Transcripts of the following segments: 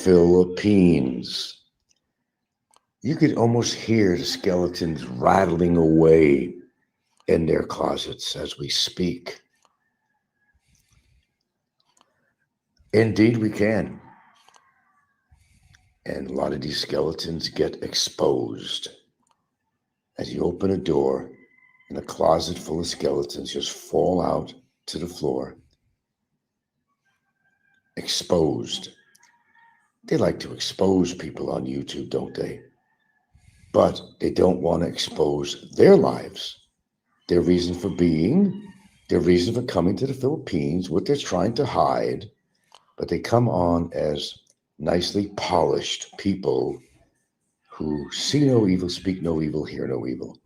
Philippines. You could almost hear the skeletons rattling away in their closets as we speak. Indeed, we can. And a lot of these skeletons get exposed. As you open a door and a closet full of skeletons just fall out to the floor, exposed. They like to expose people on YouTube, don't they? But they don't want to expose their lives, their reason for being, their reason for coming to the Philippines, what they're trying to hide. But they come on as nicely polished people who see no evil, speak no evil, hear no evil.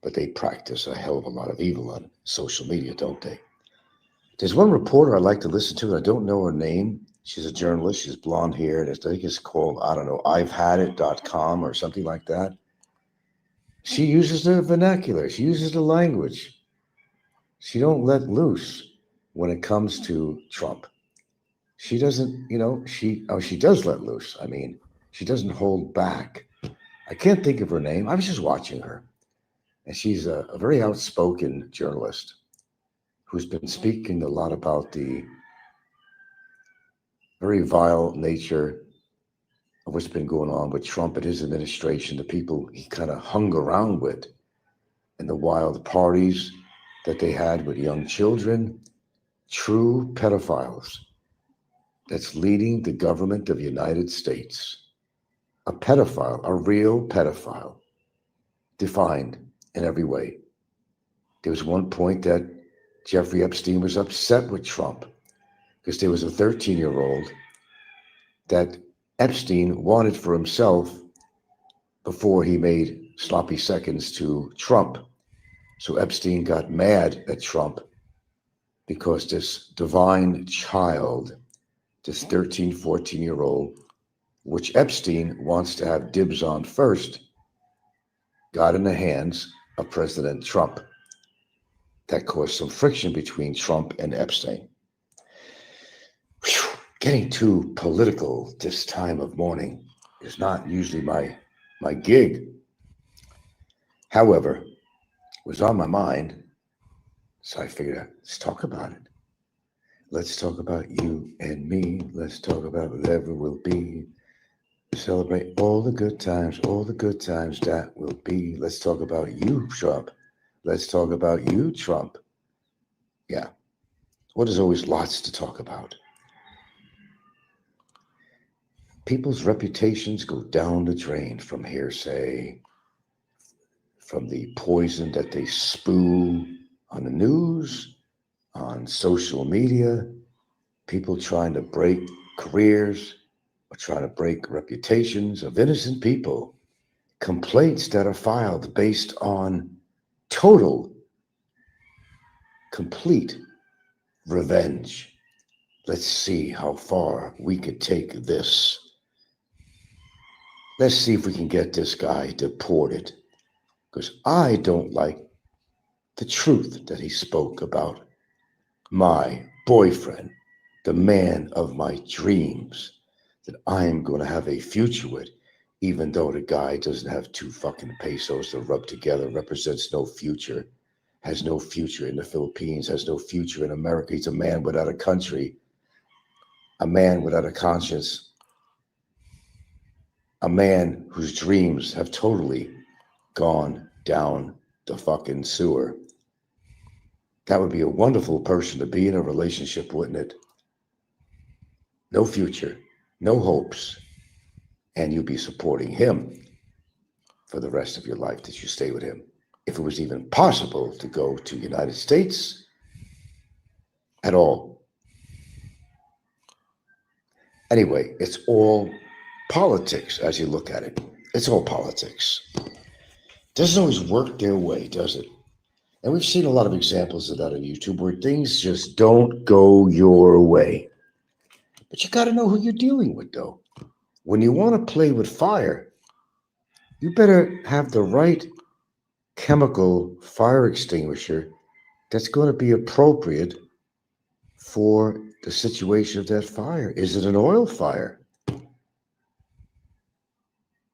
But they practice a hell of a lot of evil on social media, don't they? There's one reporter I like to listen to, and I don't know her name. She's a journalist. She's blonde haired. I think it's called, I don't know, I'vehadit.com or something like that. She uses the vernacular. She uses the language. She don't let loose when it comes to Trump. She doesn't, she does let loose. I mean, she doesn't hold back. I can't think of her name. I was just watching her. And she's a very outspoken journalist who's been speaking a lot about the very vile nature of what's been going on with Trump and his administration, the people he kind of hung around with, and the wild parties that they had with young children, true pedophiles. That's leading the government of the United States. A pedophile, a real pedophile, defined in every way. There was one point that Jeffrey Epstein was upset with Trump because there was a 13-year-old that Epstein wanted for himself before he made sloppy seconds to Trump. So Epstein got mad at Trump because this divine child, this 13, 14-year-old, which Epstein wants to have dibs on first, got in the hands of President Trump. That caused some friction between Trump and Epstein. Whew, getting too political this time of morning is not usually my gig. However, it was on my mind, so I figured, let's talk about it. Let's talk about you and me. Let's talk about whatever will be. Celebrate all the good times that will be. Let's talk about you, Trump. Let's talk about you, Trump. Yeah. Well, there's always lots to talk about. People's reputations go down the drain from hearsay, from the poison that they spew on the news, on social media, people trying to break careers or trying to break reputations of innocent people, complaints that are filed based on total, complete revenge. Let's see how far we could take this. Let's see if we can get this guy deported, because I don't like the truth that he spoke about my boyfriend, the man of my dreams, that I am going to have a future with, even though the guy doesn't have 2 fucking pesos to rub together, represents no future, has no future in the Philippines, has no future in America. He's a man without a country, a man without a conscience, a man whose dreams have totally gone down the fucking sewer. That would be a wonderful person to be in a relationship, wouldn't it? No future, no hopes, and you'd be supporting him for the rest of your life that you stay with him. If it was even possible to go to the United States at all. Anyway, it's all politics as you look at it. It's all politics. Doesn't always work their way, does it? And we've seen a lot of examples of that on YouTube where things just don't go your way. But you got to know who you're dealing with, though. When you want to play with fire, you better have the right chemical fire extinguisher that's going to be appropriate for the situation of that fire. Is it an oil fire?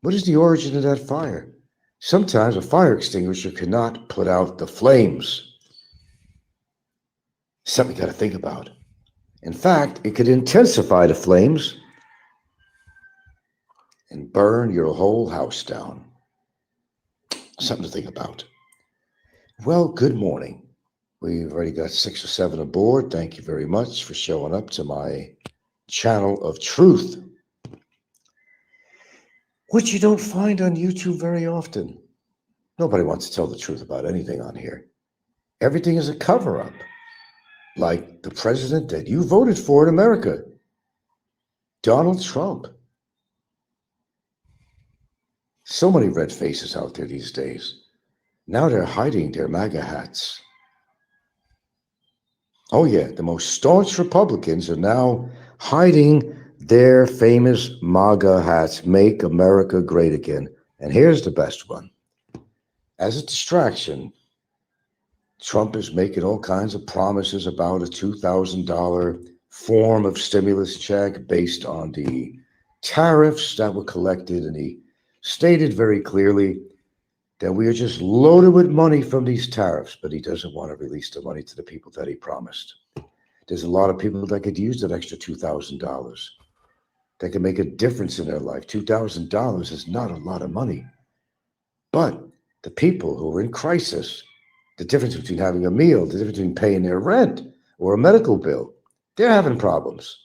What is the origin of that fire? Sometimes a fire extinguisher cannot put out the flames. Something you got to think about. In fact, it could intensify the flames and burn your whole house down. Something to think about. Well, good morning. We've already got 6 or 7 aboard. Thank you very much for showing up to my channel of truth, which you don't find on YouTube very often. Nobody wants to tell the truth about anything on here. Everything is a cover-up, like the president that you voted for in America, Donald Trump. So many red faces out there these days. Now they're hiding their MAGA hats. Oh yeah, the most staunch Republicans are now hiding their famous MAGA hats, Make America Great Again. And here's the best one. As a distraction, Trump is making all kinds of promises about a $2,000 form of stimulus check based on the tariffs that were collected. And he stated very clearly that we are just loaded with money from these tariffs, but he doesn't want to release the money to the people that he promised. There's a lot of people that could use that extra $2,000. That can make a difference in their life. $2,000 is not a lot of money. But the people who are in crisis, the difference between having a meal, the difference between paying their rent or a medical bill, they're having problems.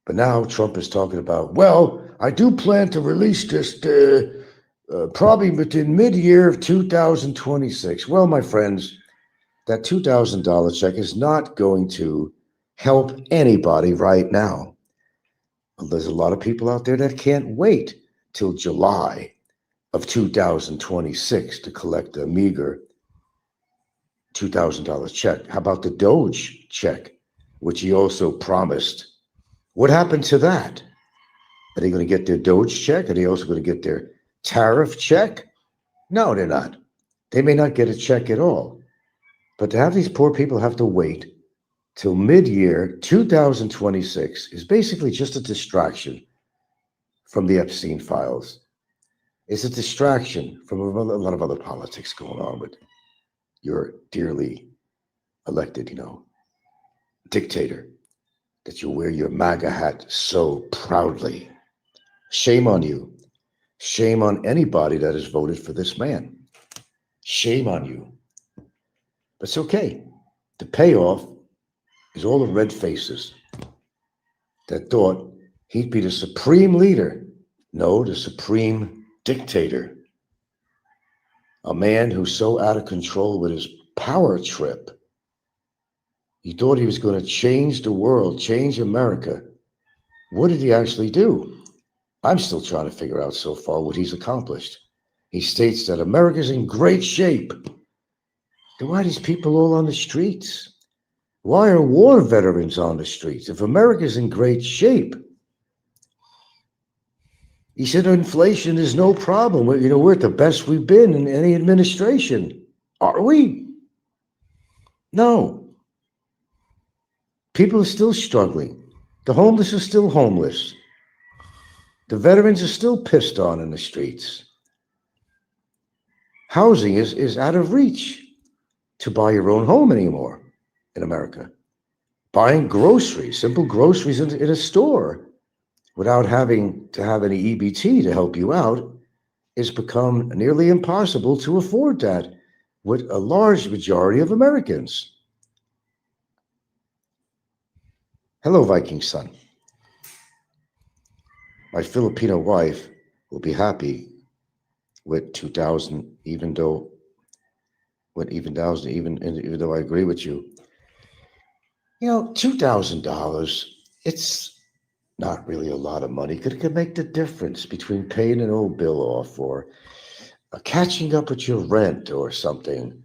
But now Trump is talking about, well, I do plan to release this probably within mid-year of 2026. Well, my friends, that $2,000 check is not going to help anybody right now. There's a lot of people out there that can't wait till July of 2026 to collect a meager $2,000 check. How about the Doge check, which he also promised? What happened to that? Are they going to get their Doge check? Are they also going to get their tariff check? No, they're not. They may not get a check at all. But to have these poor people have to wait till mid-year 2026 is basically just a distraction from the Epstein files. It's a distraction from a lot of other politics going on with your dearly elected, dictator, that you wear your MAGA hat so proudly. Shame on you. Shame on anybody that has voted for this man. Shame on you. But it's okay. The payoff is all the red faces that thought he'd be the supreme leader. No, the supreme dictator. A man who's so out of control with his power trip. He thought he was going to change the world, change America. What did he actually do? I'm still trying to figure out so far what he's accomplished. He states that America's in great shape. Then why are these people all on the streets? Why are war veterans on the streets? If America's in great shape, he said inflation is no problem. We're at the best we've been in any administration. Are we? No. People are still struggling. The homeless are still homeless. The veterans are still pissed on in the streets. Housing is out of reach to buy your own home anymore in America. Buying groceries, simple groceries in a store without having to have any EBT to help you out has become nearly impossible to afford that with a large majority of Americans. Hello, Viking son. My Filipino wife will be happy with 2,000, even though I agree with you. $2,000, it's not really a lot of money. It could make the difference between paying an old bill off or catching up with your rent or something,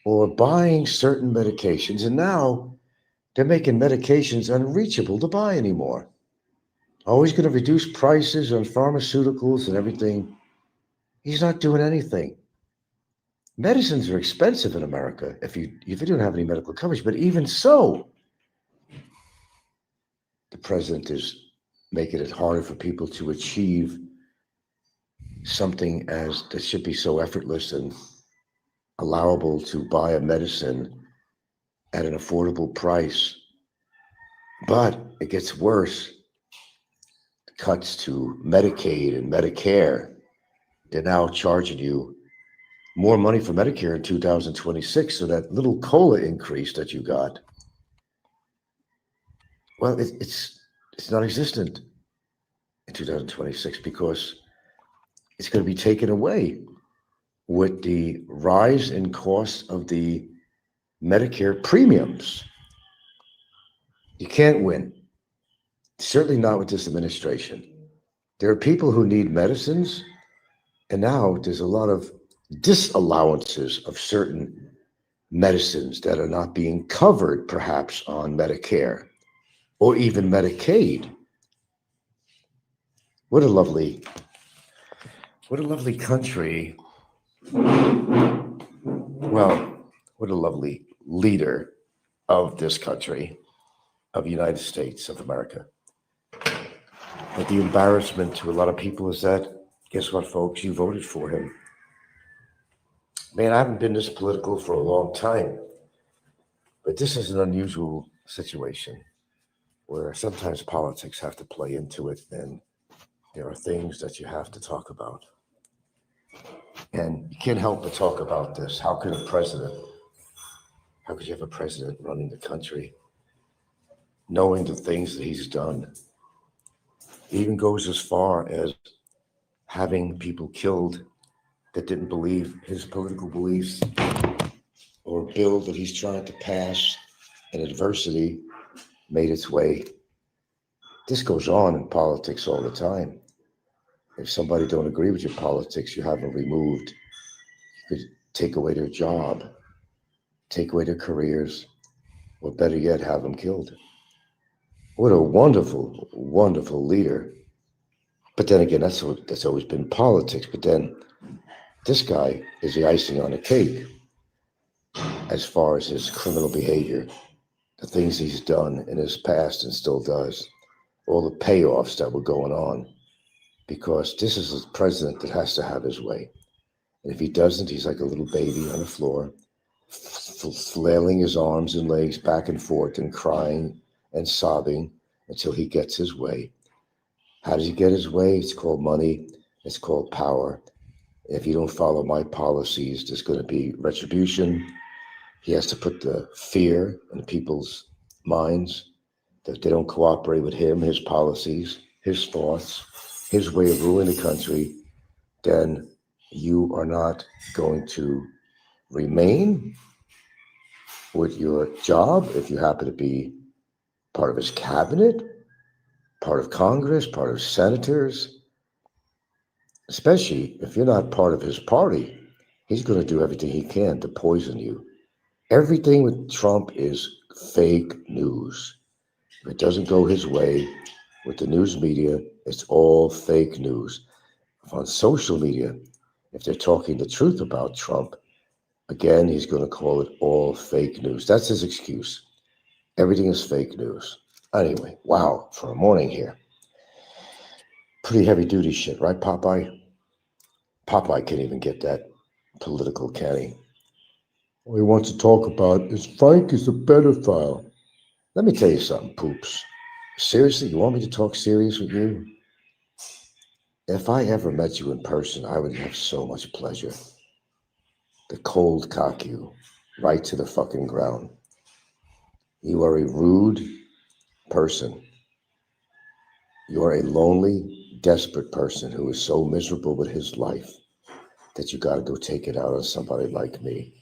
or buying certain medications. And now they're making medications unreachable to buy anymore. Always going to reduce prices on pharmaceuticals and everything. He's not doing anything. Medicines are expensive in America if you don't have any medical coverage, but even so, the president is making it harder for people to achieve something as that should be so effortless and allowable to buy a medicine at an affordable price. But it gets worse. Cuts to Medicaid and Medicare. They're now charging you more money for Medicare in 2026. So that little COLA increase that you got, well, it's non-existent in 2026 because it's going to be taken away with the rise in cost of the Medicare premiums. You can't win. Certainly not with this administration. There are people who need medicines, and now there's a lot of disallowances of certain medicines that are not being covered, perhaps, on Medicare or even Medicaid. What a lovely country. Well, what a lovely leader of this country, of the United States of America. But the embarrassment to a lot of people is that, guess what, folks? You voted for him. Man, I haven't been this political for a long time, but this is an unusual situation where sometimes politics have to play into it, and there are things that you have to talk about. And you can't help but talk about this. How could you have a president running the country, knowing the things that he's done? He even goes as far as having people killed that didn't believe his political beliefs or a bill that he's trying to pass in adversity made its way. This goes on in politics all the time. If somebody don't agree with your politics, you have them removed. You could take away their job, take away their careers, or better yet, have them killed. What a wonderful, wonderful leader. But then again, that's always been politics. But then this guy is the icing on the cake as far as his criminal behavior, the things he's done in his past and still does, all the payoffs that were going on, because this is a president that has to have his way. And if he doesn't, he's like a little baby on the floor, flailing his arms and legs back and forth and crying and sobbing until he gets his way. How does he get his way? It's called money. It's called power. If you don't follow my policies, there's going to be retribution. He has to put the fear in people's minds that if they don't cooperate with him, his policies, his thoughts, his way of ruling the country, then you are not going to remain with your job if you happen to be part of his cabinet, part of Congress, part of senators, especially if you're not part of his party. He's going to do everything he can to poison you. Everything with Trump is fake news. If it doesn't go his way with the news media, it's all fake news. If on social media, if they're talking the truth about Trump, again, he's going to call it all fake news. That's his excuse. Everything is fake news. Anyway, wow, for a morning here. Pretty heavy duty shit, right, Popeye? Popeye can't even get that political, can he? All he wants to talk about is Frank is a pedophile. Let me tell you something, poops. Seriously, you want me to talk serious with you? If I ever met you in person, I would have so much pleasure to cold cock you right to the fucking ground. You are a rude person. You are a lonely, desperate person who is so miserable with his life that you got to go take it out on somebody like me.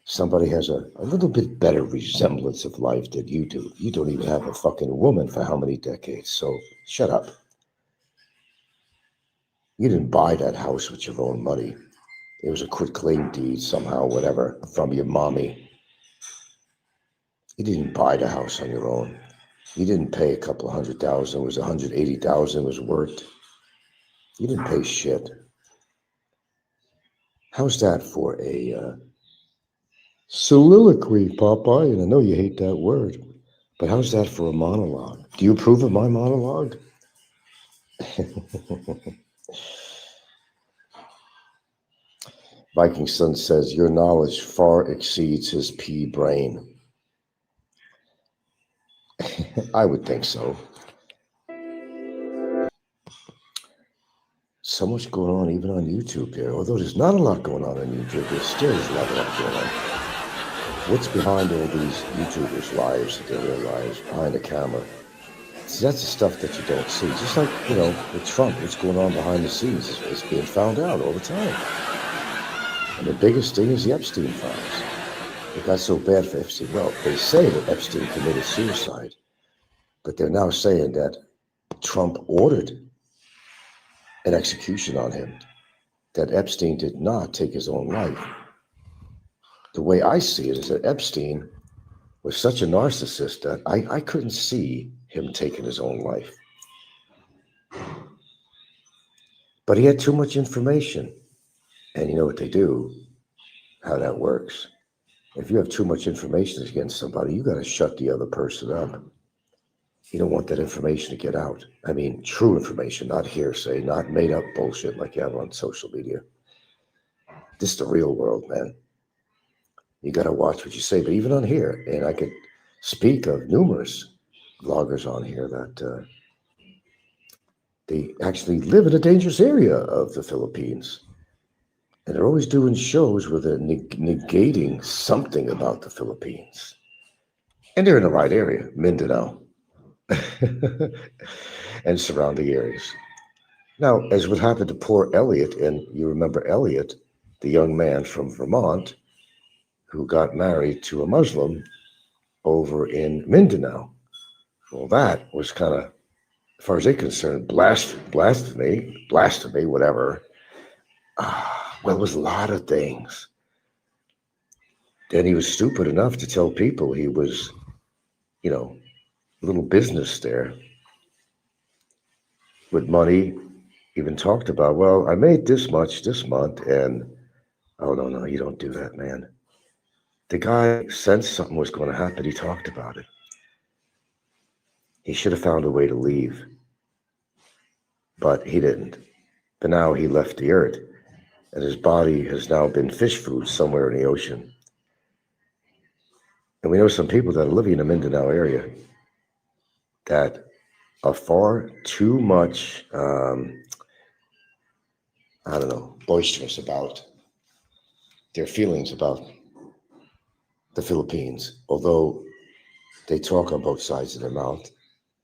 Somebody has a little bit better resemblance of life than you do. You don't even have a fucking woman for how many decades? So shut up. You didn't buy that house with your own money. It was a quitclaim deed somehow, whatever, from your mommy. You didn't buy the house on your own. You didn't pay a couple of $100,000. It was $180,000 was worth. You didn't pay shit. How's that for a soliloquy, Popeye? And I know you hate that word, but how's that for a monologue? Do you approve of my monologue? Viking Son says, your knowledge far exceeds his pea brain. I would think so. So much going on even on YouTube there. Although there's not a lot going on YouTube, there still is a lot going on. What's behind all these YouTubers' lives, their real lives, behind the camera? See, that's the stuff that you don't see. Just like, with Trump, what's going on behind the scenes is being found out all the time. And the biggest thing is the Epstein files. It got so bad for Epstein. Well, they say that Epstein committed suicide, but they're now saying that Trump ordered an execution on him, that Epstein did not take his own life. The way I see it is that Epstein was such a narcissist that I couldn't see him taking his own life. But he had too much information. And you know what they do, how that works. If you have too much information against somebody, you got to shut the other person up. You don't want that information to get out. I mean, true information, not hearsay, not made up bullshit like you have on social media. This is the real world, man. You got to watch what you say. But even on here, and I could speak of numerous vloggers on here that they actually live in a dangerous area of the Philippines. And they're always doing shows where they're negating something about the Philippines. And they're in the right area, Mindanao, and surrounding areas. Now, as what happened to poor Elliot, and you remember Elliot, the young man from Vermont, who got married to a Muslim over in Mindanao. Well, that was kind of, as far as they're concerned, blasphemy, whatever. Well, it was a lot of things. Then he was stupid enough to tell people he was, a little business there with money. Even talked about, well, I made this much this month, and oh, no, you don't do that, man. The guy sensed something was going to happen. He talked about it. He should have found a way to leave, but he didn't. But now he left the earth, and his body has now been fish food somewhere in the ocean. And we know some people that are living in the Mindanao area that are far too much, boisterous about their feelings about the Philippines, although they talk on both sides of their mouth,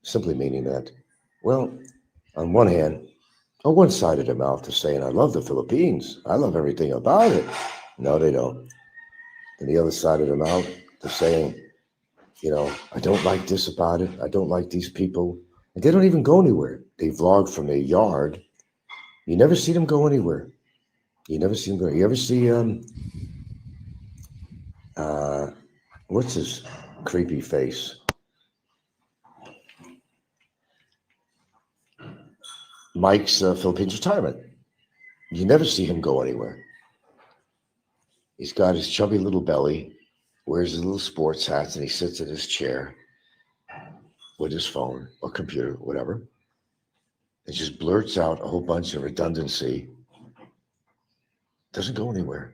simply meaning that, well, on one hand, on one side of their mouth, they're saying, I love the Philippines. I love everything about it. No, they don't. And the other side of their mouth, they're saying, I don't like this about it. I don't like these people. And they don't even go anywhere. They vlog from their yard. You never see them go anywhere. You never see them go. You ever see, what's his creepy face? Mike's Philippines retirement. You never see him go anywhere. He's got his chubby little belly, wears his little sports hats, and he sits in his chair with his phone or computer, whatever, and just blurts out a whole bunch of redundancy. Doesn't go anywhere.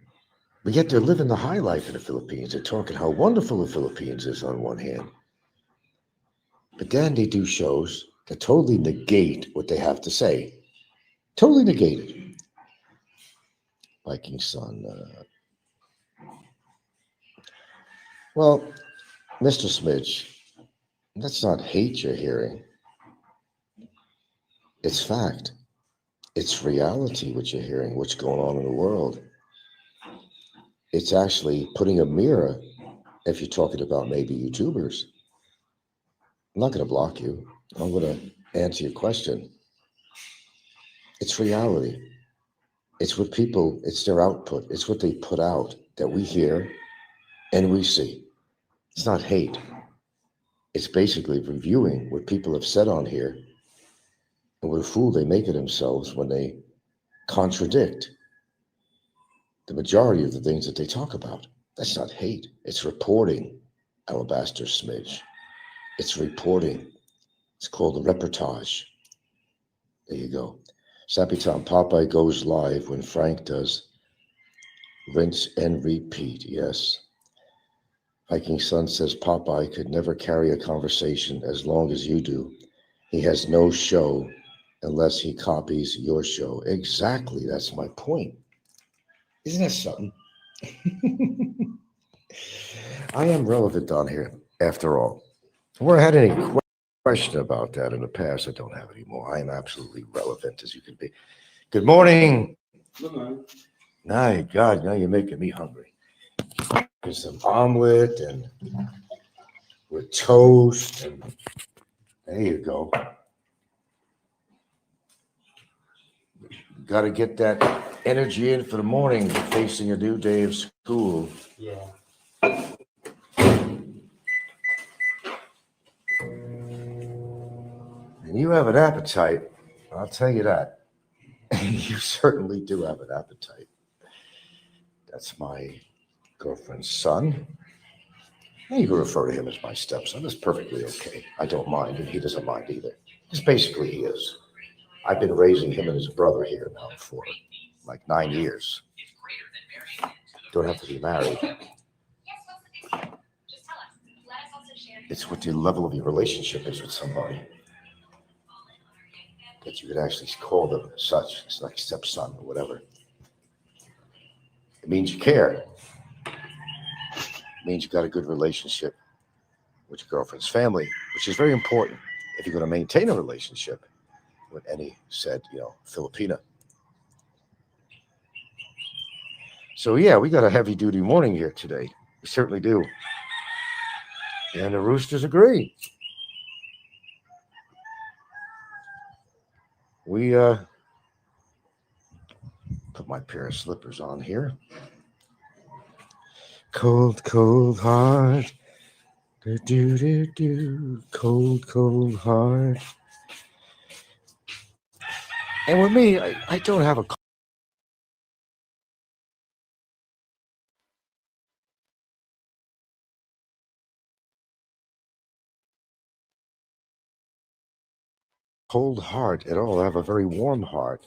But yet they're living the high life in the Philippines. They're talking how wonderful the Philippines is on one hand. But then they do shows that totally negate what they have to say. Totally negate it. Viking Son. Well, Mr. Smidge, that's not hate you're hearing. It's fact. It's reality what you're hearing, what's going on in the world. It's actually putting a mirror, if you're talking about maybe YouTubers. I'm not going to block you. I'm going to answer your question. It's reality. It's what people, it's their output. It's what they put out that we hear and we see. It's not hate. It's basically reviewing what people have said on here and what a fool they make of themselves when they contradict the majority of the things that they talk about. That's not hate. It's reporting, Alabaster Smidge. It's reporting. It's called a reportage. There you go. Sappy Tom Popeye goes live when Frank does Rinse and repeat, yes. Viking Sun says Popeye could never carry a conversation as long as you do. He has no show unless he copies your show. Exactly, that's my point. Isn't that something? I am relevant on here, after all. Where I had any question about that in the past, I don't have anymore. I am absolutely relevant as you can be. Good morning. Good morning. My God, now you're making me hungry. There's some omelet and with toast, and there you go. Got to get that energy in for the morning, facing a new day of school. Yeah. And you have an appetite, I'll tell you that. You certainly do have an appetite. That's my girlfriend's son. And you can refer to him as my stepson. That's perfectly okay. I don't mind, and he doesn't mind either. Because basically he is. I've been raising him and his brother here now for like 9 years. Don't have to be married. It's what the level of your relationship is with somebody. That you could actually call them such. It's like stepson or whatever. It means you care. It means you got a good relationship with your girlfriend's family, which is very important if you're going to maintain a relationship with any said, Filipina. So yeah, we got a heavy duty morning here today. We certainly do. And the roosters agree. We put my pair of slippers on here. Cold, cold heart. Do. Cold, cold heart. And with me, I don't have a cold heart at all. I have a very warm heart.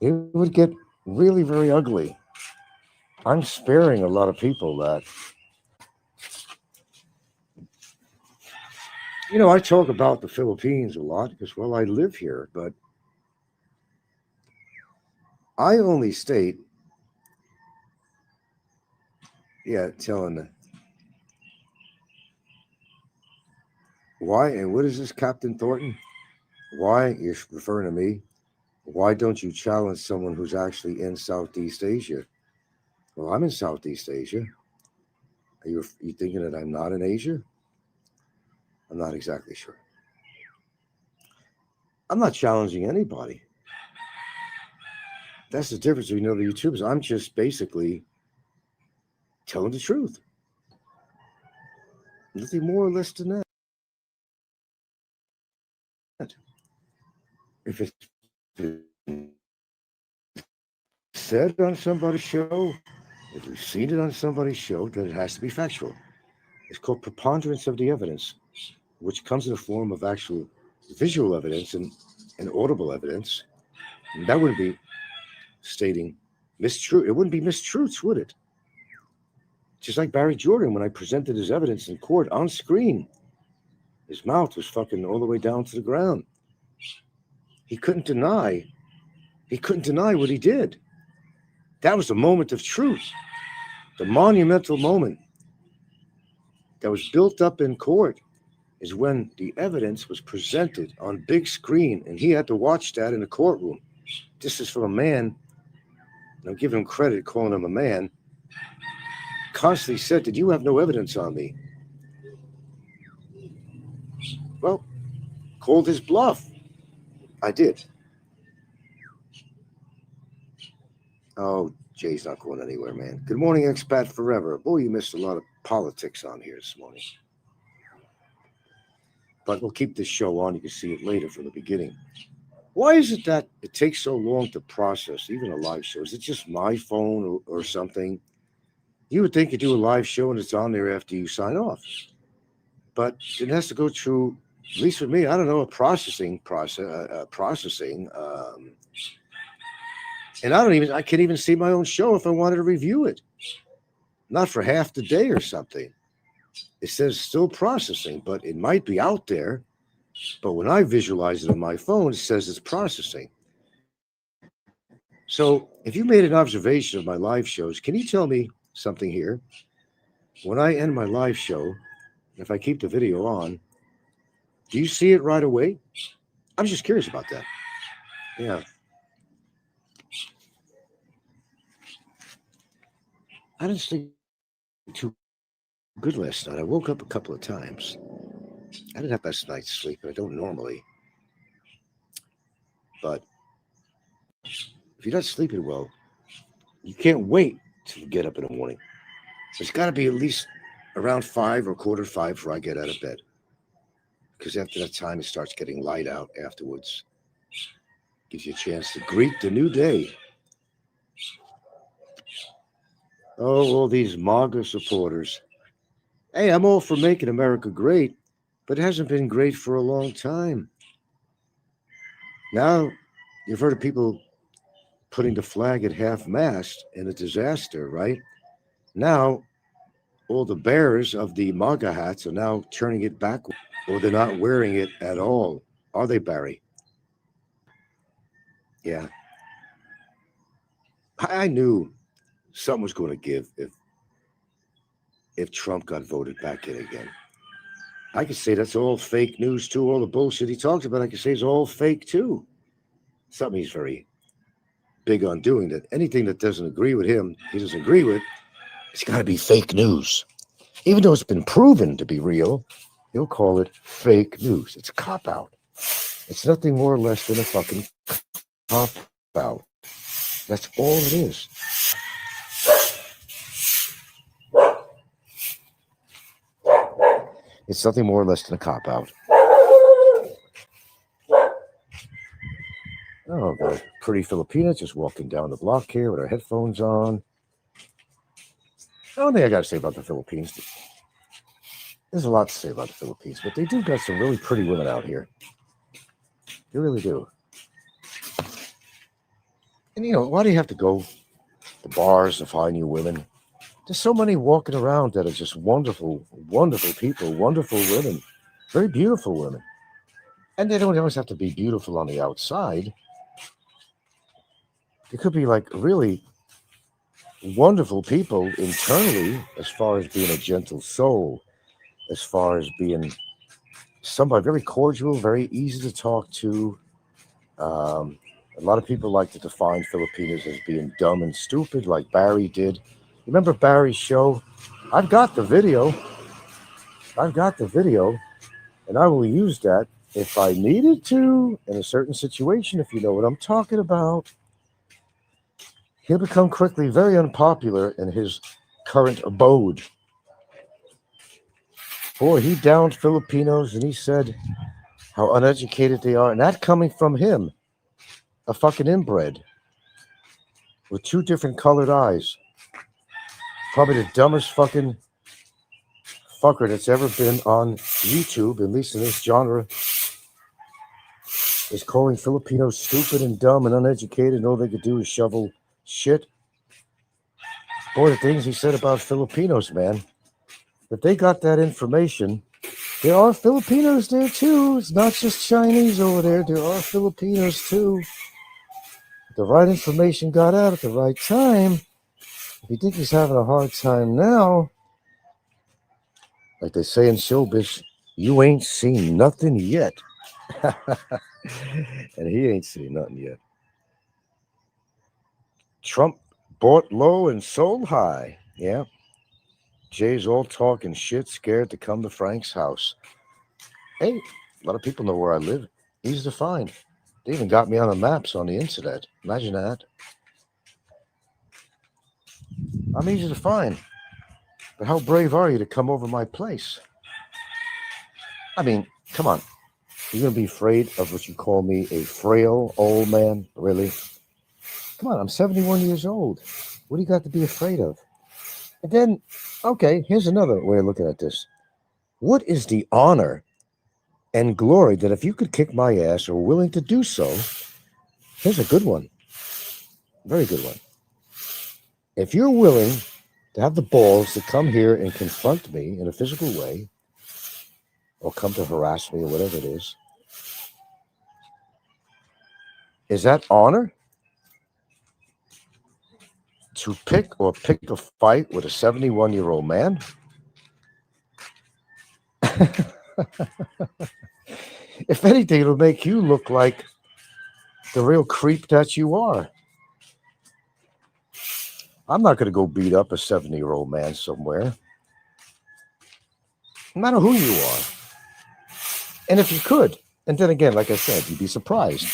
It would get really, very ugly. I'm sparing a lot of people that. I talk about the Philippines a lot because, well, I live here, but I only state, telling why, and what is this, Captain Thornton? Why, you're referring to me, why don't you challenge someone who's actually in Southeast Asia? Well, I'm in Southeast Asia. Are you thinking that I'm not in Asia? I'm not exactly sure. I'm not challenging anybody. That's the difference between other YouTubers. I'm just basically telling the truth. Nothing more or less than that. If it's been said on somebody's show, if we've seen it on somebody's show, then it has to be factual. It's called preponderance of the evidence, which comes in the form of actual visual evidence and audible evidence. And that wouldn't be stating mistruth. It wouldn't be mistruths, would it? Just like Barry Jordan, when I presented his evidence in court on screen, his mouth was fucking all the way down to the ground. He couldn't deny what he did. That was the moment of truth, the monumental moment that was built up in court is when the evidence was presented on big screen, and he had to watch that in the courtroom. This is from a man, and I'm giving him credit, calling him a man, constantly said that you have no evidence on me. Well, called his bluff. I did. Oh, Jay's not going anywhere, man. Good morning, Expat Forever. Boy, you missed a lot of politics on here this morning. But we'll keep this show on. You can see it later from the beginning. Why is it that it takes so long to process, even a live show? Is it just my phone or something? You would think you do a live show and it's on there after you sign off. But it has to go through, at least with me, I don't know, a processing And I can't even see my own show if I wanted to review it. Not for half the day or something. It says still processing, but it might be out there. But when I visualize it on my phone, it says it's processing. So if you made an observation of my live shows, can you tell me something here? When I end my live show, if I keep the video on, do you see it right away? I'm just curious about that. Yeah. I didn't sleep too good last night. I woke up a couple of times. I didn't have best night's sleep, and I don't normally. But if you're not sleeping well, you can't wait to get up in the morning. It's got to be at least around 5 or 4:45 before I get out of bed. Because after that time, it starts getting light out afterwards. Gives you a chance to greet the new day. Oh, all these MAGA supporters. Hey, I'm all for making America great, but it hasn't been great for a long time. Now, you've heard of people putting the flag at half-mast in a disaster, right? Now, all the bearers of the MAGA hats are now turning it backward, or they're not wearing it at all. Are they, Barry? Yeah. I knew something was going to give if Trump got voted back in again. I could say that's all fake news too. All the bullshit he talks about, I could say is all fake too. Something he's very big on doing, that anything that doesn't agree with him, he doesn't agree with, it's got to be fake news. Even though it's been proven to be real, he'll call it fake news. It's a cop-out. It's nothing more or less than a fucking cop-out. That's all it is. It's nothing more or less than a cop-out. Oh, the pretty Filipina just walking down the block here with her headphones on. The only thing I got to say about the Philippines, there's a lot to say about the Philippines, but they do got some really pretty women out here. They really do. And, why do you have to go to bars to find new women? There's so many walking around that are just wonderful, wonderful people, wonderful women, very beautiful women. And they don't always have to be beautiful on the outside. They could be like really wonderful people internally, as far as being a gentle soul, as far as being somebody very cordial, very easy to talk to. A lot of people like to define Filipinos as being dumb and stupid, like Barry did. Remember Barry's show? I've got the video, and I will use that if I needed to in a certain situation, if you know what I'm talking about. He'll become quickly very unpopular in his current abode. Boy, he downed Filipinos, and he said how uneducated they are, and that coming from him, a fucking inbred with 2 different colored eyes. Probably the dumbest fucking fucker that's ever been on YouTube, at least in this genre, is calling Filipinos stupid and dumb and uneducated, and all they could do is shovel shit. Boy, the things he said about Filipinos, man. If they got that information, there are Filipinos there too. It's not just Chinese over there. There are Filipinos too. If the right information got out at the right time, if you think he's having a hard time now, like they say in showbiz, you ain't seen nothing yet. And he ain't seen nothing yet. Trump bought low and sold high. Yeah. Jay's all talking shit, scared to come to Frank's house. Hey, a lot of people know where I live. Easy to find. They even got me on the maps on the internet. Imagine that. I'm easy to find. But how brave are you to come over my place? I mean, come on. You're going to be afraid of what you call me a frail old man? Really? Come on, I'm 71 years old. What do you got to be afraid of? And then, okay, here's another way of looking at this. What is the honor and glory that if you could kick my ass or willing to do so, here's a good one. Very good one. If you're willing to have the balls to come here and confront me in a physical way, or come to harass me or whatever it is that honor? To pick a fight with a 71-year-old man? If anything, it'll make you look like the real creep that you are. I'm not going to go beat up a 70-year-old man somewhere. No matter who you are. And if you could, and then again, like I said, you'd be surprised.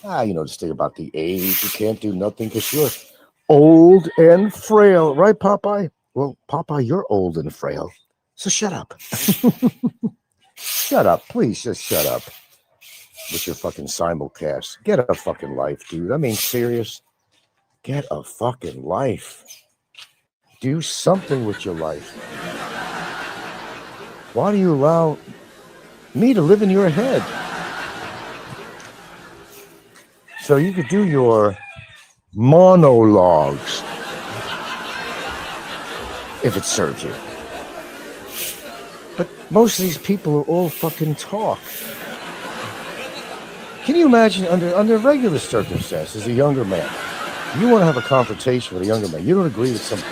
This thing about the age, you can't do nothing because you're old and frail. Right, Popeye? Well, Popeye, you're old and frail. So shut up. Shut up. Please just shut up with your fucking simulcast. Get a fucking life, dude. I mean, serious. Get a fucking life. Do something with your life. Why do you allow me to live in your head? So you could do your monologues if it serves you. But most of these people are all fucking talk. Can you imagine under regular circumstances, a younger man, you want to have a confrontation with a younger man, you don't agree with somebody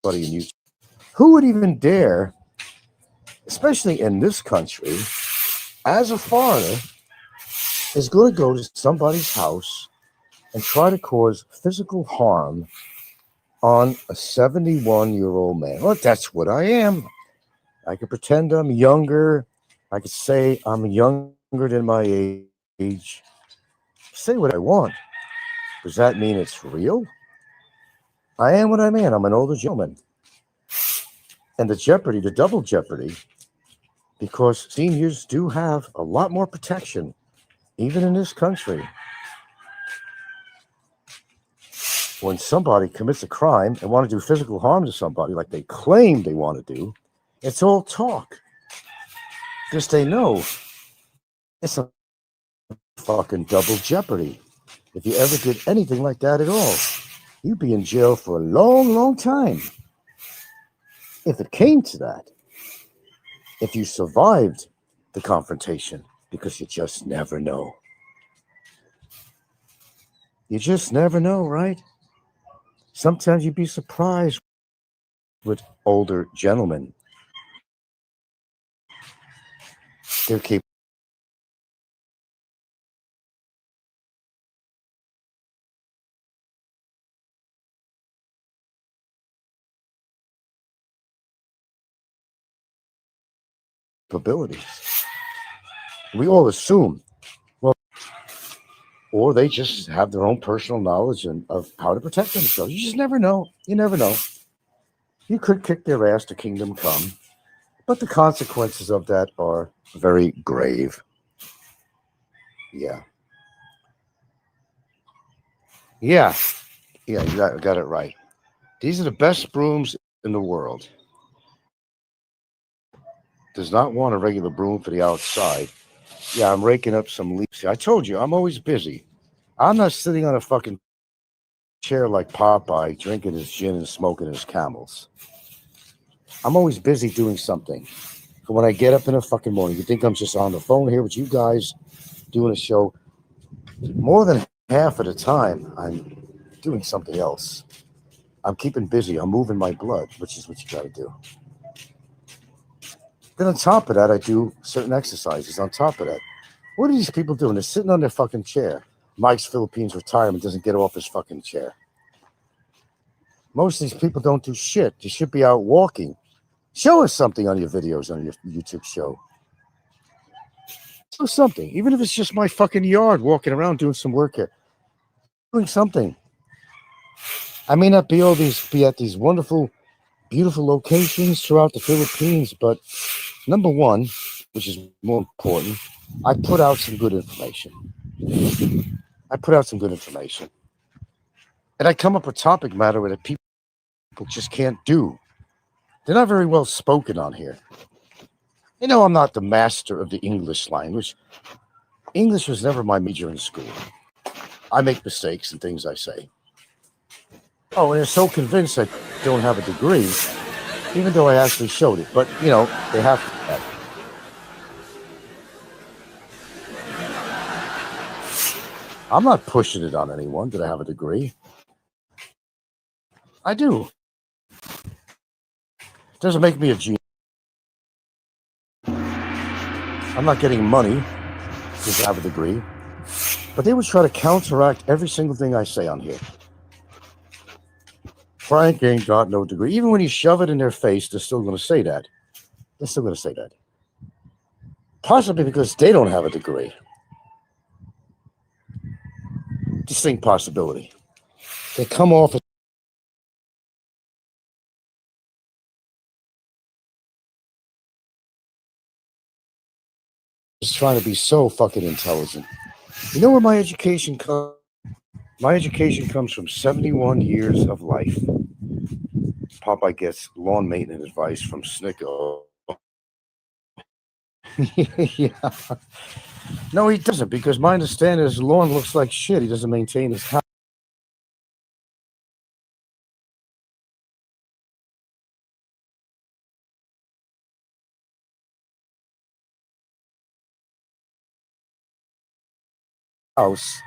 and you, who would even dare, especially in this country, as a foreigner, is going to go to somebody's house and try to cause physical harm on a 71-year-old man? Well, that's what I am. I could pretend I'm younger. I could say I'm younger than my age. Say what I want. Does that mean it's real? I am what I am. I'm an older gentleman. And the double jeopardy, because seniors do have a lot more protection, even in this country. When somebody commits a crime and want to do physical harm to somebody like they claim they want to do, it's all talk. Because they know it's a fucking double jeopardy. If you ever did anything like that at all, you'd be in jail for a long, long time. If it came to that, if you survived the confrontation, because you just never know. You just never know, right? Sometimes you'd be surprised with older gentlemen. They're capabilities. We all assume, well, or they just have their own personal knowledge of how to protect themselves. You just never know. You never know. You could kick their ass to kingdom come, but the consequences of that are very grave. Yeah. Yeah. Yeah, you got it right. These are the best brooms in the world. Does not want a regular broom for the outside. Yeah, I'm raking up some leaves. I told you, I'm always busy. I'm not sitting on a fucking chair like Popeye, drinking his gin and smoking his Camels. I'm always busy doing something. So when I get up in the fucking morning, you think I'm just on the phone here with you guys doing a show? More than half of the time, I'm doing something else. I'm keeping busy. I'm moving my blood, which is what you got to do. Then on top of that, I do certain exercises on top of that. What are these people doing? They're sitting on their fucking chair. Mike's Philippines retirement doesn't get off his fucking chair. Most of these people don't do shit. They should be out walking. Show us something on your videos on your YouTube show. Show something. Even if it's just my fucking yard walking around doing some work here. Doing something. I may not be at these wonderful, beautiful locations throughout the Philippines, but number one, which is more important, I put out some good information. And I come up with topic matter that people just can't do. They're not very well spoken on here. You know, I'm not the master of the English language. English was never my major in school. I make mistakes in things I say. Oh, and they're so convinced I don't have a degree, even though I actually showed it. But, you know, they have to have it. I'm not pushing it on anyone that I have a degree. I do. It doesn't make me a genius. I'm not getting money because I have a degree. But they would try to counteract every single thing I say on here. Frank ain't got no degree. Even when you shove it in their face, they're still going to say that. They're still going to say that. Possibly because they don't have a degree. Distinct possibility. They come off as just trying to be so fucking intelligent. You know where my education comes? My education comes from 71 years of life. Popeye gets lawn maintenance advice from Snicko. Yeah. No, he doesn't, because my understanding is his lawn looks like shit. He doesn't maintain his house.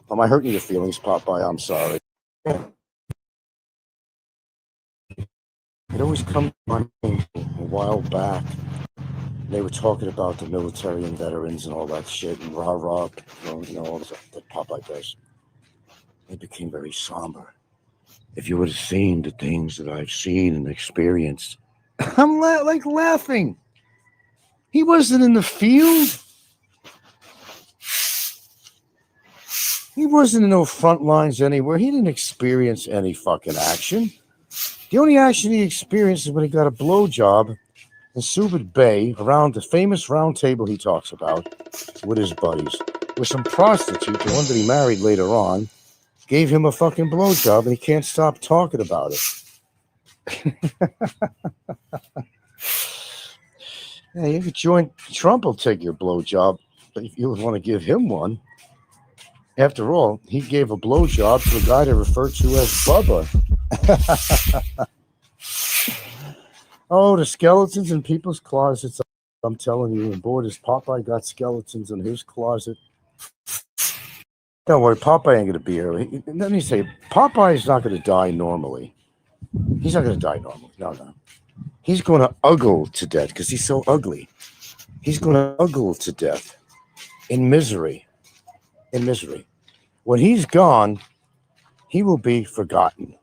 Am I hurting your feelings, Popeye? I'm sorry. It always comes to my mind a while back. They were talking about the military and veterans and all that shit and rah-rah, you know, all the stuff that Popeye does. It became very somber. If you would have seen the things that I've seen and experienced, I'm like laughing. He wasn't in the field. He wasn't in no front lines anywhere. He didn't experience any fucking action. The only action he experienced is when he got a blowjob in Subud Bay around the famous round table he talks about with his buddies. With some prostitute, the one that he married later on, gave him a fucking blowjob and he can't stop talking about it. Yeah, you could join Trump will take your blowjob, but if you would want to give him one. After all, he gave a blowjob to a guy they refer to as Bubba. Oh, the skeletons in people's closets. I'm telling you, and boy, does Popeye got skeletons in his closet. Don't worry, Popeye ain't going to be here. Let me say, Popeye's not going to die normally. He's not going to die normally. No. He's going to uggle to death because he's so ugly. He's going to uggle to death in misery. In misery. When he's gone, he will be forgotten.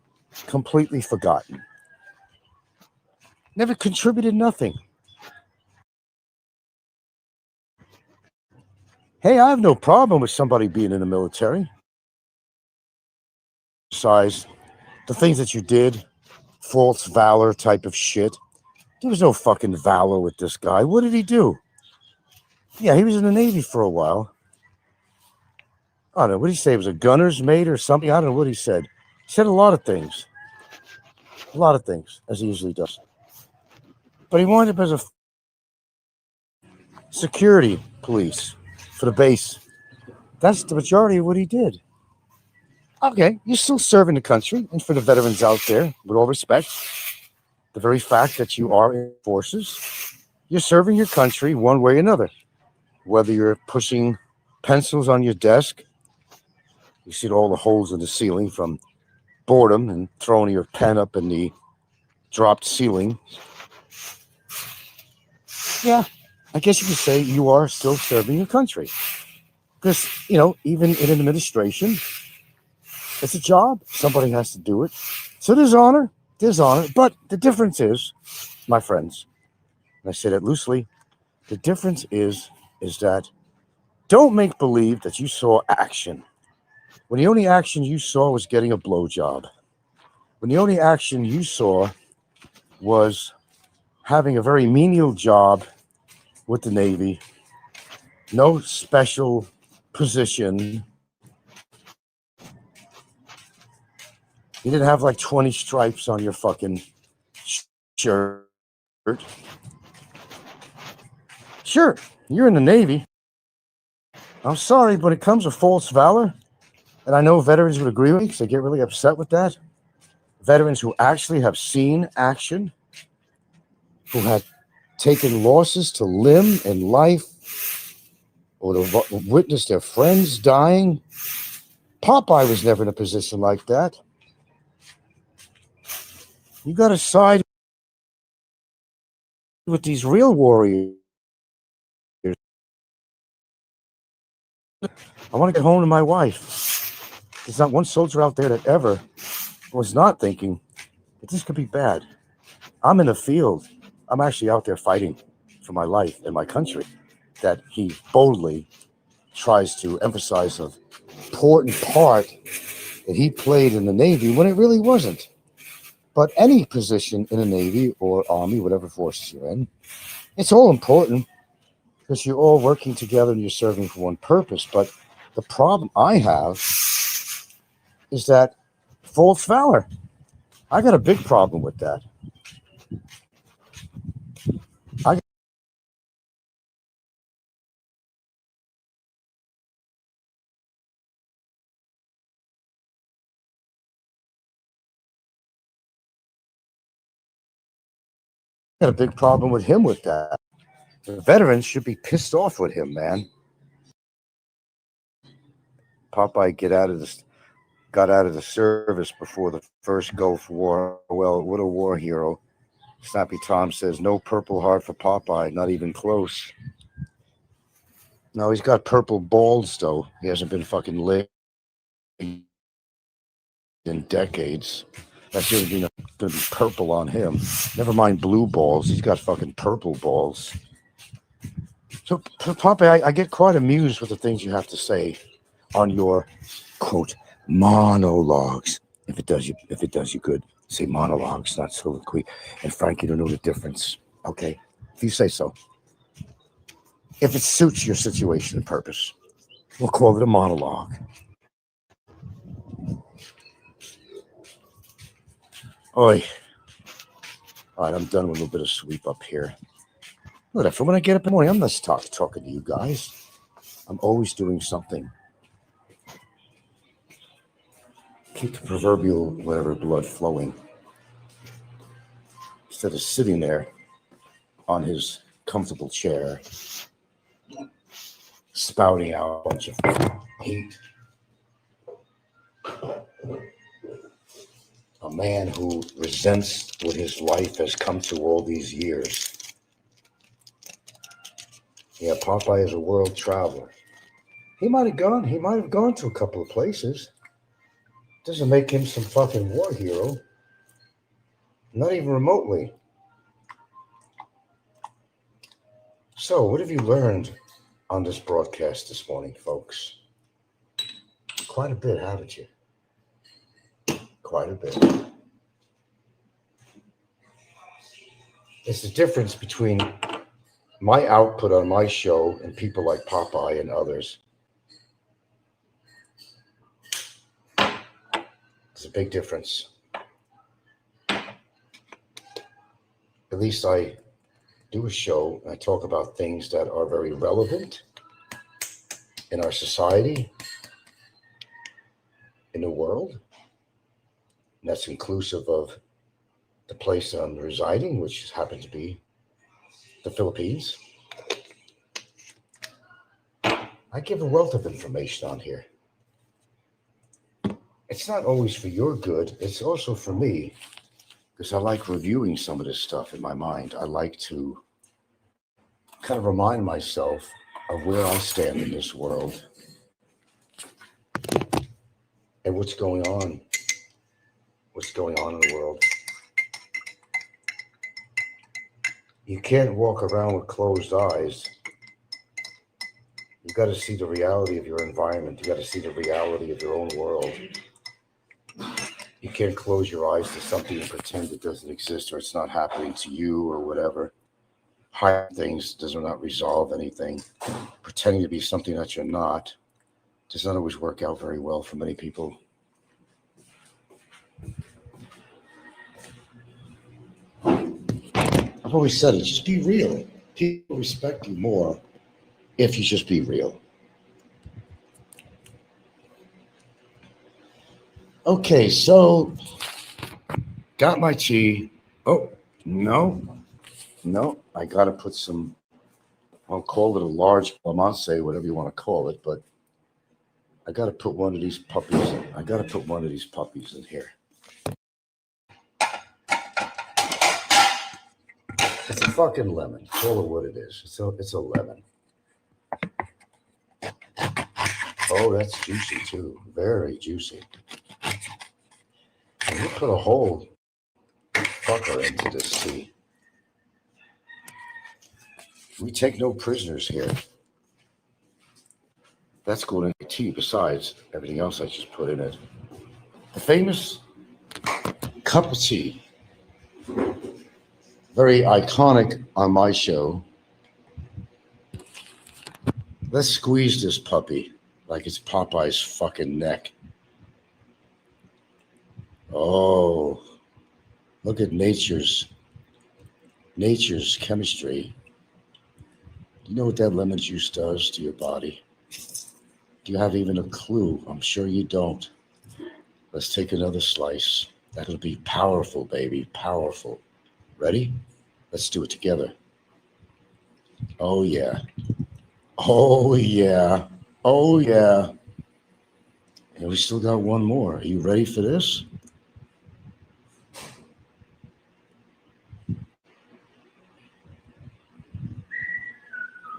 Completely forgotten. Never contributed nothing. Hey, I have no problem with somebody being in the military. Besides, the things that you did, false valor type of shit. There was no fucking valor with this guy. What did he do? Yeah, he was in the Navy for a while. I don't know. What did he say? He was a gunner's mate or something? I don't know what he said. He said a lot of things. A lot of things, as he usually does. But he wound up as a security police for the base. That's the majority of what he did. Okay, you're still serving the country. And for the veterans out there, with all respect, the very fact that you are in forces, you're serving your country one way or another. Whether you're pushing pencils on your desk, you see all the holes in the ceiling from boredom and throwing your pen up in the dropped ceiling. Yeah, I guess you could say you are still serving your country. Because, you know, even in an administration, it's a job. Somebody has to do it. So there's honor. But the difference is, my friends, and I say that loosely, the difference is that don't make believe that you saw action. When the only action you saw was getting a blowjob. When the only action you saw was having a very menial job with the Navy, no special position. You didn't have like 20 stripes on your fucking shirt. Sure, you're in the Navy. I'm sorry, but it comes with false valor. And I know veterans would agree with me because they get really upset with that. Veterans who actually have seen action, who have taken losses to limb and life, or to witness their friends dying. Popeye was never in a position like that. You got to side with these real warriors. I want to get home to my wife. There's not one soldier out there that ever was not thinking that this could be bad. I'm in the field. I'm actually out there fighting for my life and my country. That he boldly tries to emphasize an important part that he played in the Navy when it really wasn't. But any position in the Navy or Army, whatever forces you're in, it's all important because you're all working together and you're serving for one purpose. But the problem I have is that false valor. I got a big problem with that. I got a big problem with him with that. The veterans should be pissed off with him, man. Popeye got out of the service before the first Gulf War. Well, what a war hero. Snappy Tom says, no Purple Heart for Popeye, not even close. No, he's got purple balls, though. He hasn't been fucking lit in decades. That's going to be purple on him. Never mind blue balls. He's got fucking purple balls. So Popeye, I get quite amused with the things you have to say on your, quote, monologues. If it does you good, say monologues, not soliloquy. And Frank, you don't know the difference. Okay, if you say so. If it suits your situation and purpose, we'll call it a monologue. Oi. All right, I'm done with a little bit of sweep up here. Whatever. When I get up in the morning, I'm not talking to you guys. I'm always doing something. Keep the proverbial whatever blood flowing. Instead of sitting there on his comfortable chair, spouting out a bunch of hate. A man who resents what his life has come to all these years. Yeah, Popeye is a world traveler. He might have gone to a couple of places. Doesn't make him some fucking war hero. Not even remotely. So, what have you learned on this broadcast this morning, folks? Quite a bit, haven't you? Quite a bit. It's the difference between my output on my show and people like Popeye and others. It's a big difference. At least I do a show and I talk about things that are very relevant in our society, in the world. And that's inclusive of the place that I'm residing, which happens to be the Philippines. I give a wealth of information on here. It's not always for your good. It's also for me, because I like reviewing some of this stuff in my mind. I like to kind of remind myself of where I stand in this world and what's going on in the world. You can't walk around with closed eyes. You got to see the reality of your environment. You got to see the reality of your own world. You can't close your eyes to something and pretend it doesn't exist or it's not happening to you or whatever. Hiding things does not resolve anything. Pretending to be something that you're not does not always work out very well for many people. I've always said it, just be real. People respect you more if you just be real. Okay, so got my tea. Oh, no, I got to put some, I'll call it a large Plamance, whatever you want to call it, but I got to put one of these puppies, in here. It's a fucking lemon. Call it what it is. It's a lemon. Oh, that's juicy too. Very juicy. And we put a whole fucker into this tea. We take no prisoners here. That's going into tea besides everything else I just put in it. The famous cup of tea. Very iconic on my show. Let's squeeze this puppy like it's Popeye's fucking neck. Oh, look at nature's chemistry. Do you know what that lemon juice does to your body? Do you have even a clue? I'm sure you don't. Let's take another slice. That'll be powerful, baby, powerful. Ready? Let's do it together. Oh, yeah. Oh, yeah. Oh, yeah. And we still got one more. Are you ready for this?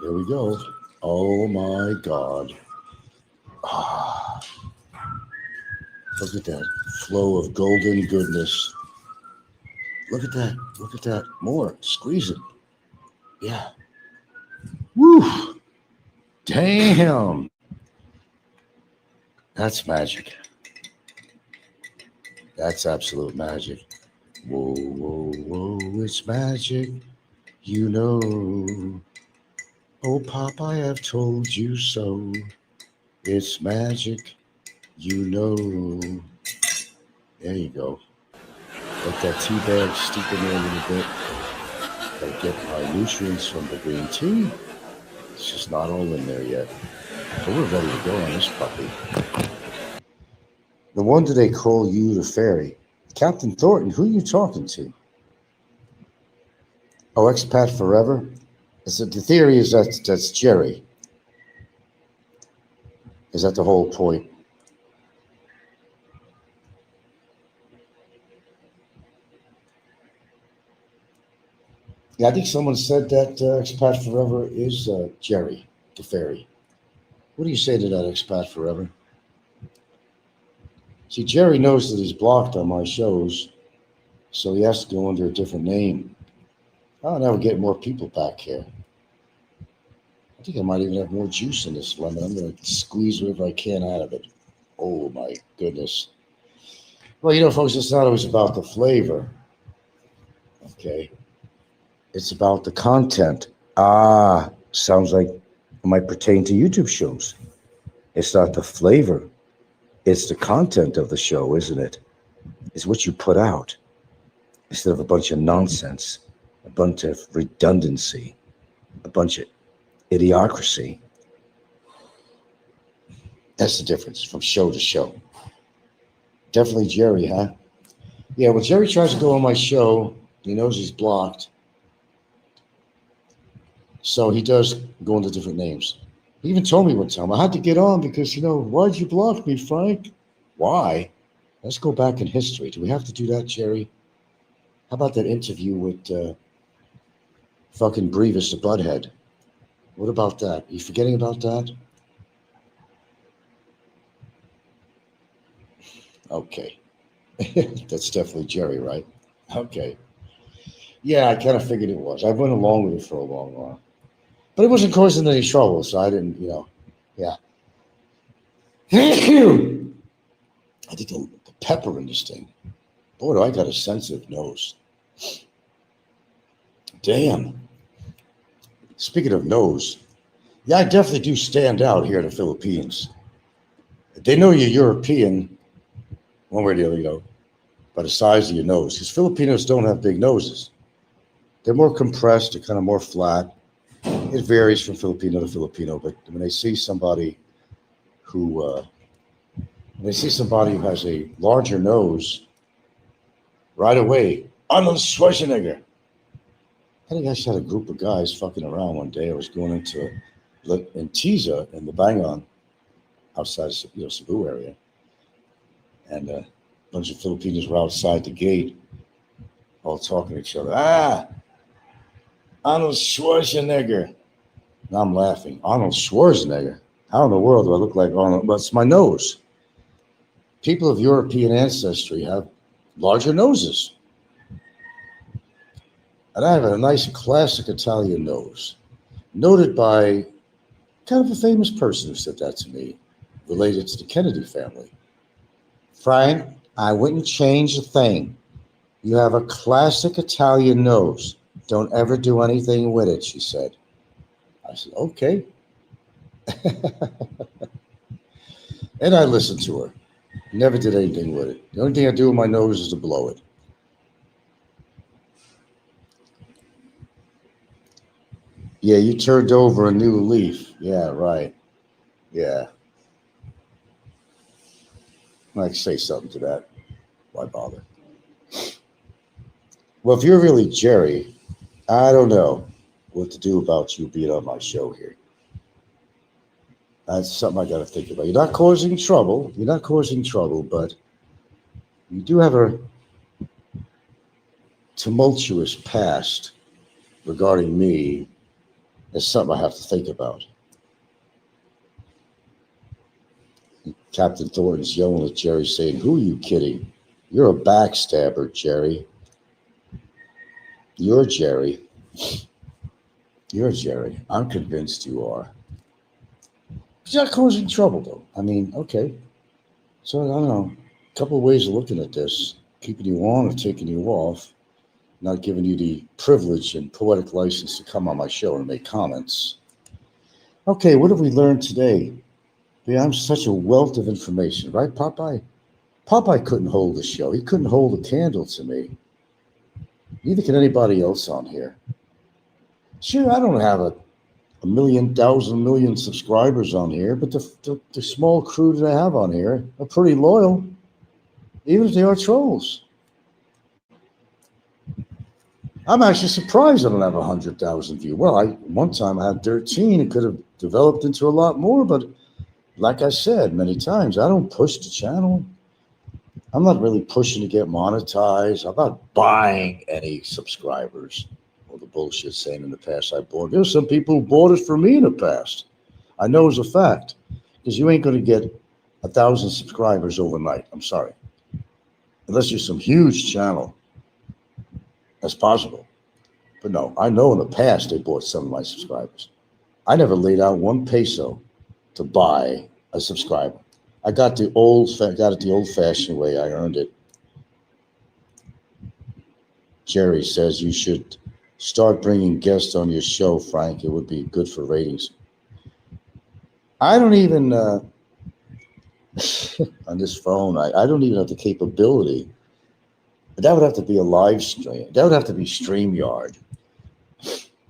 Here we go. Oh, my God. Ah. Look at that flow of golden goodness. Look at that. Look at that. More. Squeeze it. Yeah. Woo. Damn. That's magic. That's absolute magic. Whoa, whoa, whoa. It's magic. You know. Oh, Popeye, I've told you so. It's magic. You know. There you go. Let that tea bag steep in there a little bit. Gotta get my nutrients from the green tea. It's just not all in there yet. So we're ready to go on this puppy. No wonder they call you the fairy. Captain Thornton, who are you talking to? Oh, expat forever? The theory is that's Jerry. Is that the whole point? Yeah, I think someone said that expat forever is Jerry, the fairy. What do you say to that, expat forever? See, Jerry knows that he's blocked on my shows, so he has to go under a different name. Oh, now we're getting more people back here. I think I might even have more juice in this lemon. I'm going to squeeze whatever I can out of it. Oh, my goodness. Well, you know, folks, it's not always about the flavor. Okay. It's about the content. Ah, sounds like it might pertain to YouTube shows. It's not the flavor. It's the content of the show, isn't it? It's what you put out instead of a bunch of nonsense, a bunch of redundancy, a bunch of idiocracy. That's the difference from show to show. Definitely Jerry, huh? Yeah, when Jerry tries to go on my show, he knows he's blocked. So he does go into different names. He even told me one time, I had to get on because, why'd you block me, Frank? Why? Let's go back in history. Do we have to do that, Jerry? How about that interview with fucking Brevis the Butthead? What about that? Are you forgetting about that? Okay. That's definitely Jerry, right? Okay. Yeah, I kind of figured it was. I went along with it for a long while. But it wasn't causing any trouble, so I didn't, yeah. I think the pepper in this thing. Boy, do I got a sensitive nose. Damn. Speaking of nose, yeah, I definitely do stand out here in the Philippines. They know you're European, one way or the other, by the size of your nose. Because Filipinos don't have big noses. They're more compressed, they're kind of more flat. It varies from Filipino to Filipino, but when they see somebody who has a larger nose, right away, Arnold Schwarzenegger. I think I just had a group of guys fucking around one day. I was going into in Tiza in the Bangon, outside Cebu area, and a bunch of Filipinos were outside the gate, all talking to each other. Arnold Schwarzenegger. Now I'm laughing. Arnold Schwarzenegger. How in the world do I look like Arnold? Well, it's my nose. People of European ancestry have larger noses. And I have a nice classic Italian nose, noted by kind of a famous person who said that to me, related to the Kennedy family. Frank, I wouldn't change a thing. You have a classic Italian nose. Don't ever do anything with it, she said. I said, okay. And I listened to her. Never did anything with it. The only thing I do with my nose is to blow it. Yeah, you turned over a new leaf. Yeah, right. Yeah. I might say something to that. Why bother? Well, if you're really Jerry, I don't know what to do about you being on my show here. That's something I got to think about. You're not causing trouble. But you do have a tumultuous past regarding me. That's something I have to think about. Captain Thornton's yelling at Jerry, saying, "Who are you kidding? You're a backstabber, Jerry. You're Jerry. You're Jerry. I'm convinced you are." You're not causing trouble, though. I mean, okay. So, I don't know. A couple of ways of looking at this. Keeping you on or taking you off. Not giving you the privilege and poetic license to come on my show and make comments. Okay, what have we learned today? Yeah, I'm such a wealth of information, right, Popeye? Popeye couldn't hold the show. He couldn't hold a candle to me. Neither can anybody else on here. Sure, I don't have a million subscribers on here, but the small crew that I have on here are pretty loyal, even if they are trolls. I'm actually surprised I don't have 100,000 views. Well, one time I had 13. It could have developed into a lot more, but like I said many times, I don't push the channel. I'm not really pushing to get monetized. I'm not buying any subscribers. All the bullshit saying in the past I bought. There's some people who bought it for me in the past. I know it's a fact, because you ain't going to get 1,000 subscribers overnight. I'm sorry. Unless you're some huge channel. That's possible. But no, I know in the past they bought some of my subscribers. I never laid out 1 peso to buy a subscriber. I got it the old-fashioned way. I earned it. Jerry says you should start bringing guests on your show, Frank. It would be good for ratings. I don't even, on this phone, I don't even have the capability. That would have to be a live stream. That would have to be StreamYard.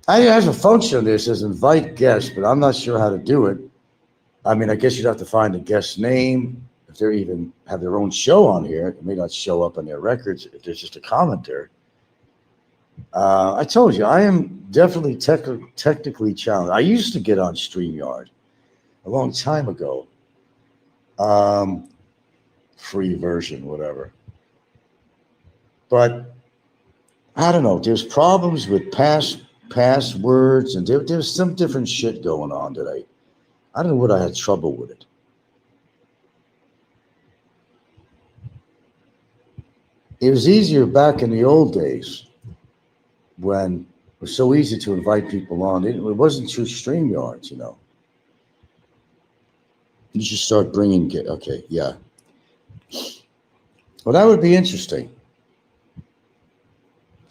I have a function there that says invite guests, but I'm not sure how to do it. I mean, I guess you'd have to find a guest's name. If they even have their own show on here, it may not show up on their records if there's just a comment there. I told you, I am definitely technically challenged. I used to get on StreamYard a long time ago. Free version, whatever. But I don't know. There's problems with passwords, and there's some different shit going on today. I don't know what I had trouble with it. It was easier back in the old days when it was so easy to invite people on. It wasn't through StreamYards, you know. You should start bringing. Okay, yeah. Well, that would be interesting.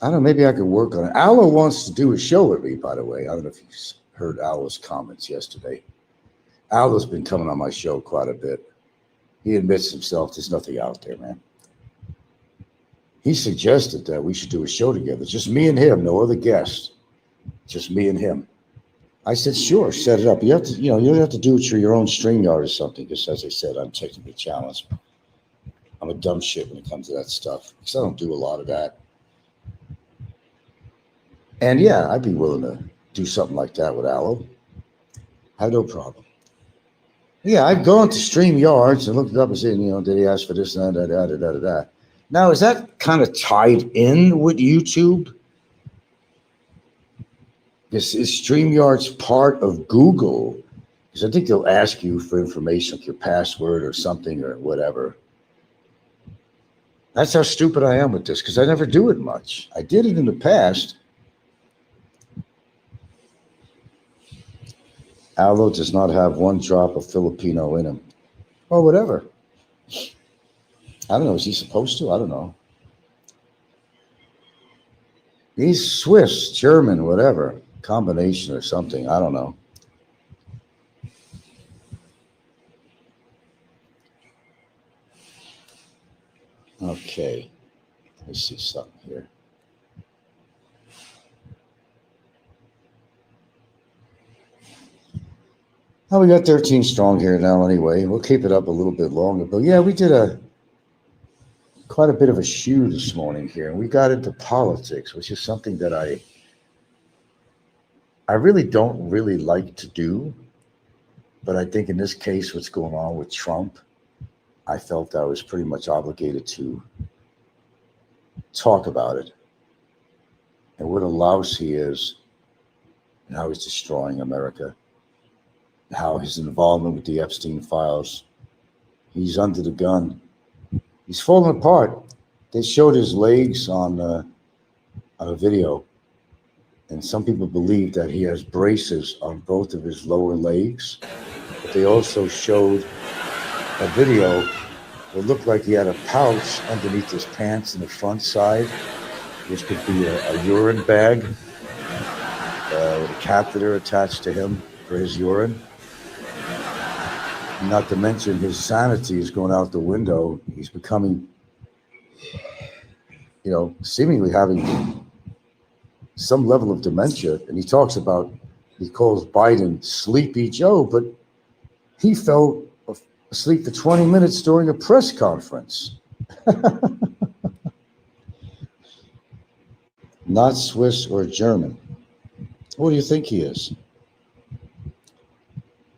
I don't know, maybe I could work on it. Allo wants to do a show with me, by the way. I don't know if you heard Allo's comments yesterday. Allo's been coming on my show quite a bit. He admits himself there's nothing out there, man. He suggested that we should do a show together, just me and him, no other guests, just me and him. I said, sure, set it up. You have to, you don't have to do it through your own StreamYard or something, because as I said, I'm technically challenged. I'm a dumb shit when it comes to that stuff, because I don't do a lot of that. And yeah, I'd be willing to do something like that with Aloe. I have no problem. Yeah, I've gone to StreamYards and looked it up and said, did he ask for this and that. Now, is that kind of tied in with YouTube? Is StreamYards part of Google? Because I think they'll ask you for information, like your password or something or whatever. That's how stupid I am with this, because I never do it much. I did it in the past. Aloe does not have one drop of Filipino in him. Or whatever. I don't know. Is he supposed to? I don't know. He's Swiss, German, whatever. Combination or something. I don't know. Okay. Let's see something here. Oh, we got 13 strong here now anyway. We'll keep it up a little bit longer. But yeah, we did quite a bit of a shoe this morning here. And we got into politics, which is something that I really don't really like to do. But I think in this case, what's going on with Trump, I felt I was pretty much obligated to talk about it and what a louse he is and how he's destroying America, and how his involvement with the Epstein files, he's under the gun. He's falling apart. They showed his legs on a video, and some people believe that he has braces on both of his lower legs. But they also showed a video that looked like he had a pouch underneath his pants in the front side, which could be a urine bag with a catheter attached to him for his urine. Not to mention his sanity is going out the window. He's becoming, seemingly having some level of dementia. And he talks about, he calls Biden Sleepy Joe, but he fell asleep for 20 minutes during a press conference. Not Swiss or German. What do you think he is?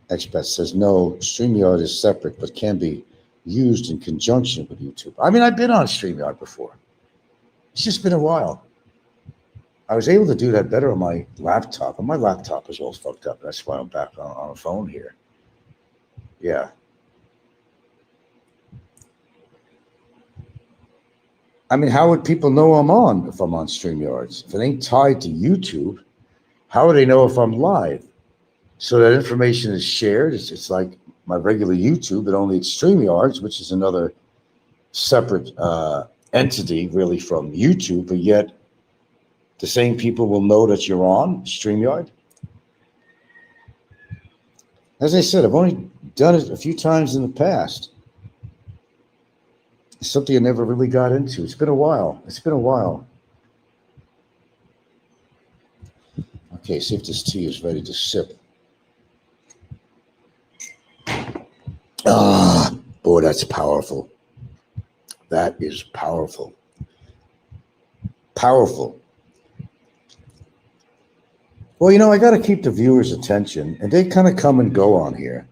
Expat says, no, StreamYard is separate, but can be used in conjunction with YouTube. I mean, I've been on StreamYard before. It's just been a while. I was able to do that better on my laptop, and my laptop is all fucked up. That's why I'm back on a phone here. Yeah. I mean, how would people know I'm on if I'm on StreamYards? If it ain't tied to YouTube, how would they know if I'm live? So that information is shared. It's like my regular YouTube, but only it's StreamYards, which is another separate entity really from YouTube, but yet the same people will know that you're on StreamYard. As I said, I've only done it a few times in the past. It's something I never really got into. It's been a while. Okay, see if this tea is ready to sip. Ah, boy, that's powerful. That is powerful. Powerful. Well, I got to keep the viewers' attention, and they kind of come and go on here.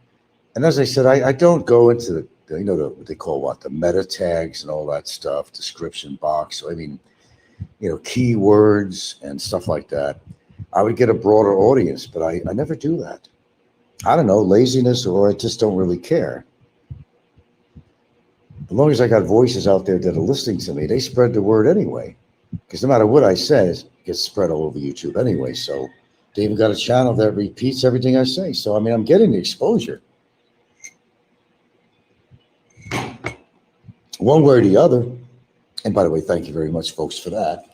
And as I said, I don't go into what they call the meta tags and all that stuff, description box. So, I mean, keywords and stuff like that. I would get a broader audience, but I never do that. I don't know, laziness, or I just don't really care. As long as I got voices out there that are listening to me, they spread the word anyway. Because no matter what I say, it gets spread all over YouTube anyway. So they even got a channel that repeats everything I say. So, I mean, I'm getting the exposure. One way or the other. And by the way, thank you very much, folks, for that.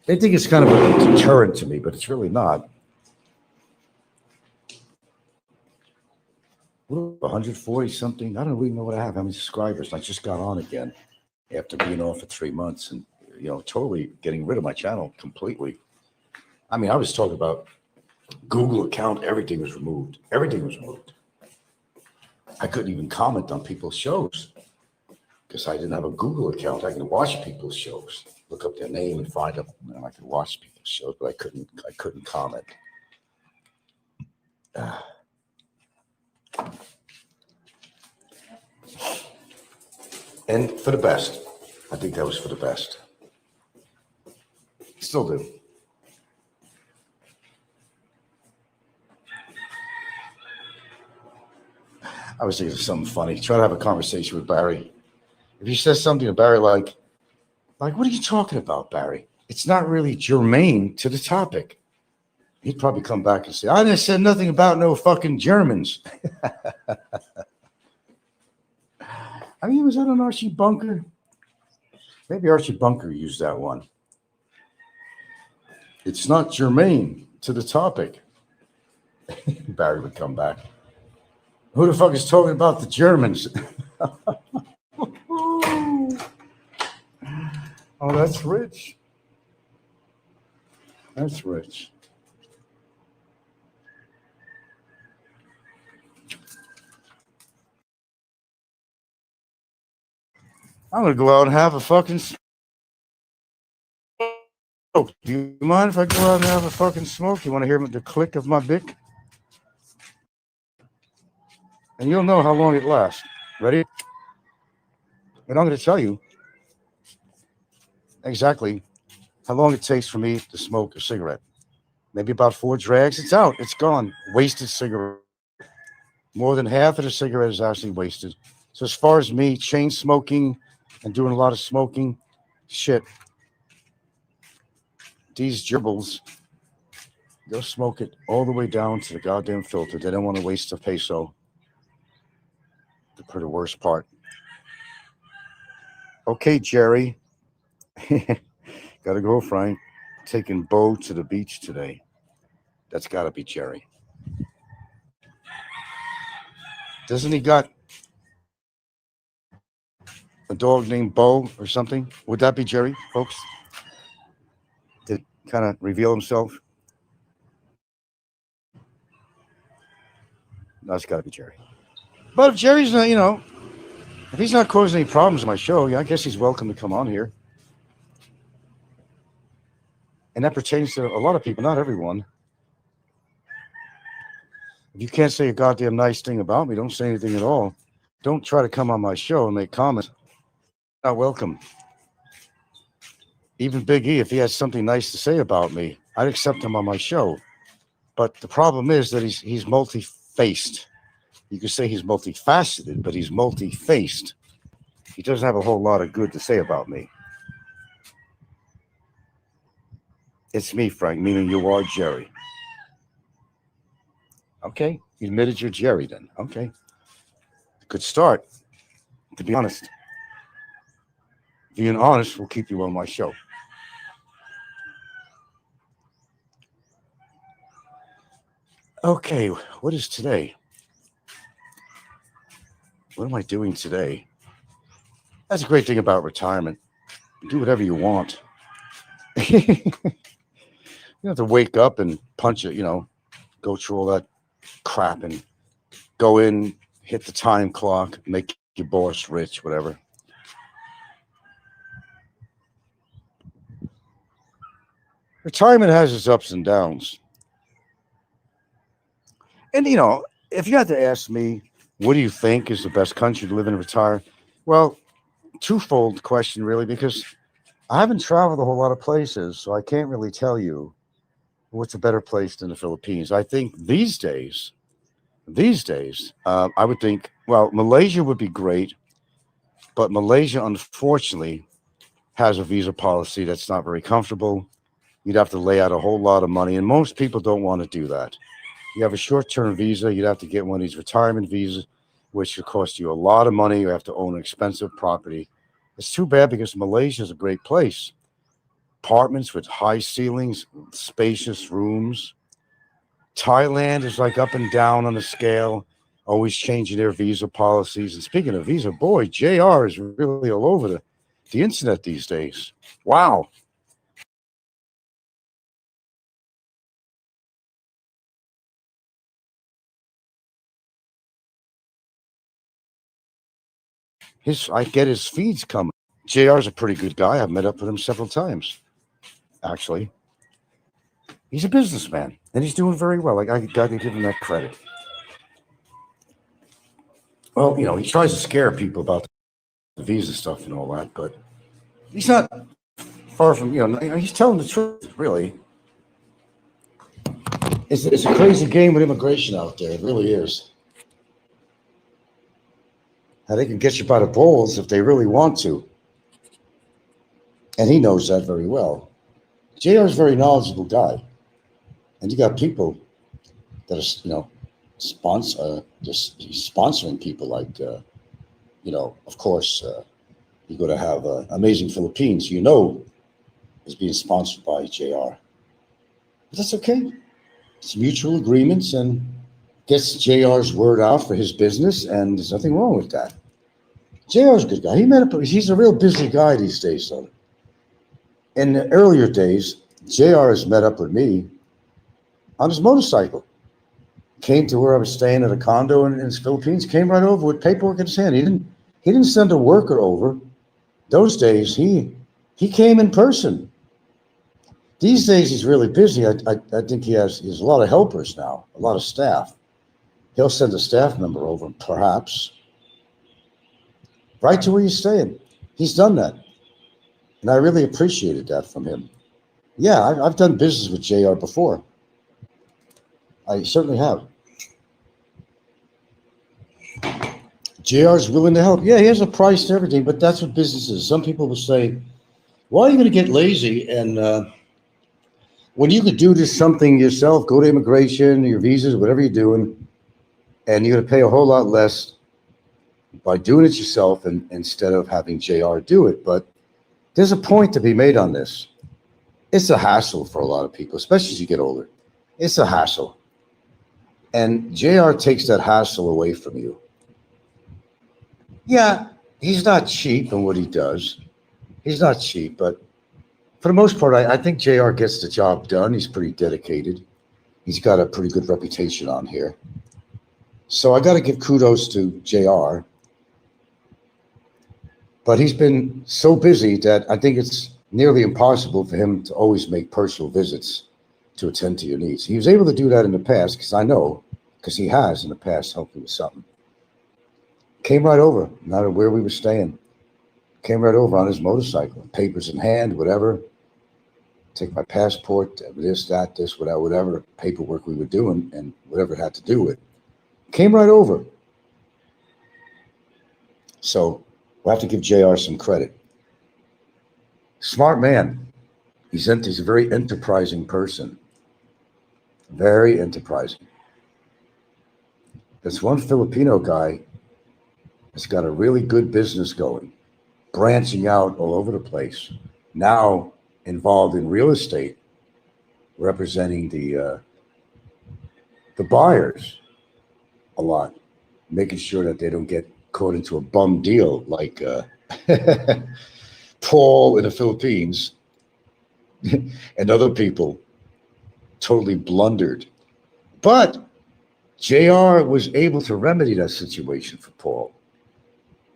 They think it's kind of a deterrent to me, but it's really not. 140 something. I don't really know what I have. How many subscribers? I just got on again. after being off for 3 months and, totally getting rid of my channel completely. I mean, I was talking about Google account, everything was removed. Everything was removed. I couldn't even comment on people's shows because I didn't have a Google account. I can watch people's shows, look up their name and find them, and I could watch people's shows, but I couldn't comment. And for the best. I think that was for the best. Still do. I was thinking of something funny. Try to have a conversation with Barry. If he says something to Barry like, what are you talking about, Barry? It's not really germane to the topic. He'd probably come back and say, I didn't say nothing about no fucking Germans. I mean, was that on Archie Bunker? Maybe Archie Bunker used that one. It's not germane to the topic. Barry would come back. Who the fuck is talking about the Germans? Oh, that's rich. That's rich. I'm going to go out and have a fucking smoke. Do you mind if I go out and have a fucking smoke? You want to hear the click of my bic? And you'll know how long it lasts. Ready? And I'm going to tell you exactly how long it takes for me to smoke a cigarette. Maybe about 4 drags. It's out. It's gone. Wasted cigarette. More than half of the cigarette is actually wasted. So as far as me chain smoking and doing a lot of smoking, shit, these gerbils, they'll smoke it all the way down to the goddamn filter. They don't want to waste a peso. For the worst part. Okay, Jerry. Gotta go, Frank. Taking Bo to the beach today. That's gotta be Jerry. Doesn't he got a dog named Bo or something? Would that be Jerry, folks? Did kind of reveal himself? No, it's gotta be Jerry. But if Jerry's not, if he's not causing any problems in my show, I guess he's welcome to come on here. And that pertains to a lot of people, not everyone. If you can't say a goddamn nice thing about me, don't say anything at all. Don't try to come on my show and make comments. Not welcome. Even Big E, if he has something nice to say about me, I'd accept him on my show. But the problem is that he's multi-faced. You could say he's multifaceted, but he's multi-faced. He doesn't have a whole lot of good to say about me. It's me, Frank, meaning you are Jerry. Okay, you admitted you're Jerry then. Okay. Good start, to be honest. Being honest will keep you on my show. Okay, what is today? What am I doing today? That's a great thing about retirement. Do whatever you want. You don't have to wake up and punch it, go through all that crap and go in, hit the time clock, make your boss rich, whatever. Retirement has its ups and downs. And, if you had to ask me, what do you think is the best country to live in and retire? Well, twofold question, really, because I haven't traveled a whole lot of places, so I can't really tell you what's a better place than the Philippines. I think these days, I would think, well, Malaysia would be great, but Malaysia, unfortunately, has a visa policy that's not very comfortable. You'd have to lay out a whole lot of money, and most people don't want to do that. You have a short-term visa, you'd have to get one of these retirement visas, which would cost you a lot of money. You have to own an expensive property. It's too bad because Malaysia is a great place. Apartments with high ceilings, spacious rooms. Thailand is like up and down on the scale, always changing their visa policies. And speaking of visa, boy, JR is really all over The internet these days. Wow. I get his feeds coming. JR's a pretty good guy. I've met up with him several times, actually. He's a businessman, and he's doing very well. I got to give him that credit. Well, he tries to scare people about the visa stuff and all that, but he's not far from, he's telling the truth, really. It's a crazy game with immigration out there. It really is. How they can get you by the balls if they really want to. And he knows that very well. JR's a very knowledgeable guy. And you got people that are, just sponsoring people like, of course, you're going to have Amazing Philippines, is being sponsored by JR. But that's okay. It's mutual agreements and gets JR's word out for his business, and there's nothing wrong with that. JR's a good guy. He's a real busy guy these days, though. In the earlier days, JR has met up with me on his motorcycle. Came to where I was staying at a condo in the Philippines, came right over with paperwork in his hand. He didn't send a worker over. Those days, he came in person. These days, he's really busy. I think he has a lot of helpers now, a lot of staff. He'll send a staff member over, perhaps, right to where you're staying. He's done that. And I really appreciated that from him. Yeah, I've done business with JR before. I certainly have. JR's willing to help. Yeah, he has a price to everything, but that's what business is. Some people will say, why are you going to get lazy? And when you could do this something yourself, go to immigration, your visas, whatever you're doing, and you're going to pay a whole lot less by doing it yourself instead of having JR do it. But there's a point to be made on this. It's a hassle for a lot of people, especially as you get older. It's a hassle. And JR takes that hassle away from you. Yeah, he's not cheap in what he does. He's not cheap, but for the most part, I think JR gets the job done. He's pretty dedicated. He's got a pretty good reputation on here. So I got to give kudos to JR. But he's been so busy that I think it's nearly impossible for him to always make personal visits to attend to your needs. He was able to do that in the past, because he has in the past helped me with something. Came right over, no matter where we were staying. Came right over on his motorcycle, papers in hand, whatever. Take my passport, this, whatever paperwork we were doing, and whatever it had to do with. Came right over. So we'll have to give JR some credit. Smart man. He's a very enterprising person. Very enterprising. There's one Filipino guy that's got a really good business going, branching out all over the place. Now involved in real estate, representing the buyers a lot, making sure that they don't get caught into a bum deal like Paul in the Philippines and other people totally blundered. But JR was able to remedy that situation for Paul.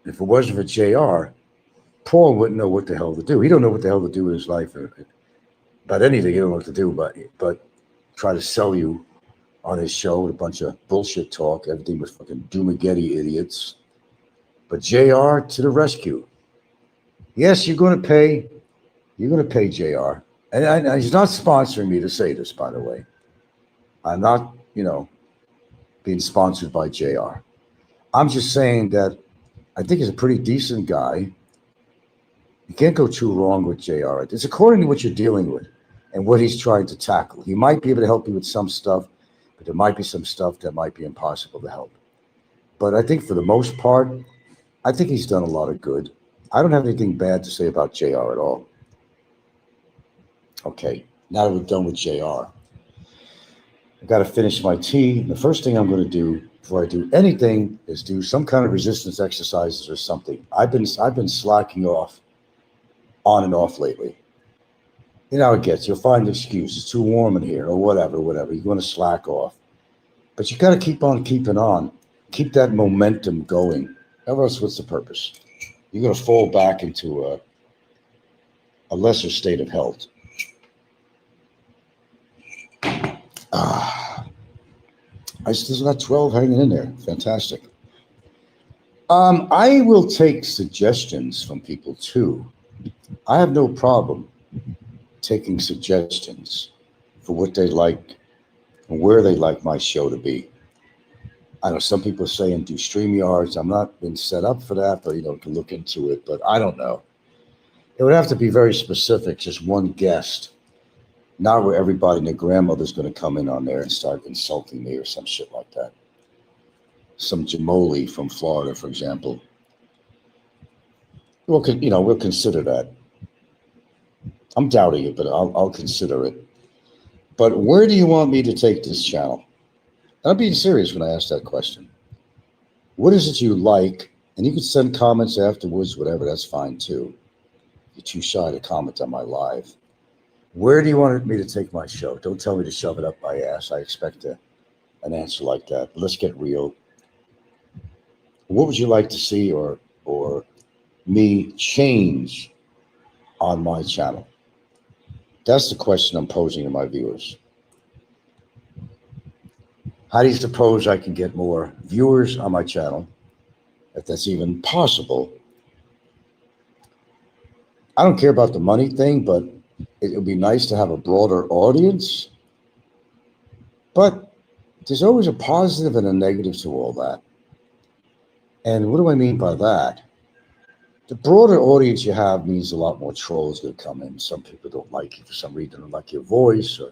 If it wasn't for JR, Paul wouldn't know what the hell to do. He don't know what the hell to do with his life. About anything, he don't know what to do but try to sell you on his show with a bunch of bullshit talk. Everything was fucking doomageddon idiots. But JR to the rescue. Yes, you're going to pay JR. And he's not sponsoring me to say this, by the way. I'm not, being sponsored by JR. I'm just saying that I think he's a pretty decent guy. You can't go too wrong with JR. It's according to what you're dealing with and what he's trying to tackle. He might be able to help you with some stuff, but there might be some stuff that might be impossible to help. But I think for the most part, I think he's done a lot of good. I don't have anything bad to say about JR at all. Okay, now that we're done with JR, I got to finish my tea. The first thing I'm going to do before I do anything is do some kind of resistance exercises or something. I've been slacking off on and off lately. You know how it gets. You'll find an excuse. It's too warm in here or whatever. You want to slack off. But you got to keep on keeping on. Keep that momentum going. Otherwise, what's the purpose? You're going to fall back into a lesser state of health. I still got 12 hanging in there. Fantastic. I will take suggestions from people too. I have no problem taking suggestions for what they like and where they like my show to be. I know some people are saying do StreamYards. I'm not been set up for that, but can look into it. But I don't know. It would have to be very specific, just one guest. Not where everybody and their grandmother's going to come in on there and start insulting me or some shit like that. Some Jamoli from Florida, for example. We'll consider that. I'm doubting it, but I'll consider it. But where do you want me to take this channel? I'm being serious when I ask that question. What is it you like? And you can send comments afterwards, whatever, that's fine too. You're too shy to comment on my live. Where do you want me to take my show? Don't tell me to shove it up my ass. I expect an answer like that. But let's get real. What would you like to see or me change on my channel? That's the question I'm posing to my viewers. How do you suppose I can get more viewers on my channel, if that's even possible? I don't care about the money thing, but it would be nice to have a broader audience. But there's always a positive and a negative to all that. And what do I mean by that? The broader audience you have means a lot more trolls that come in. Some people don't like you for some reason, don't like your voice or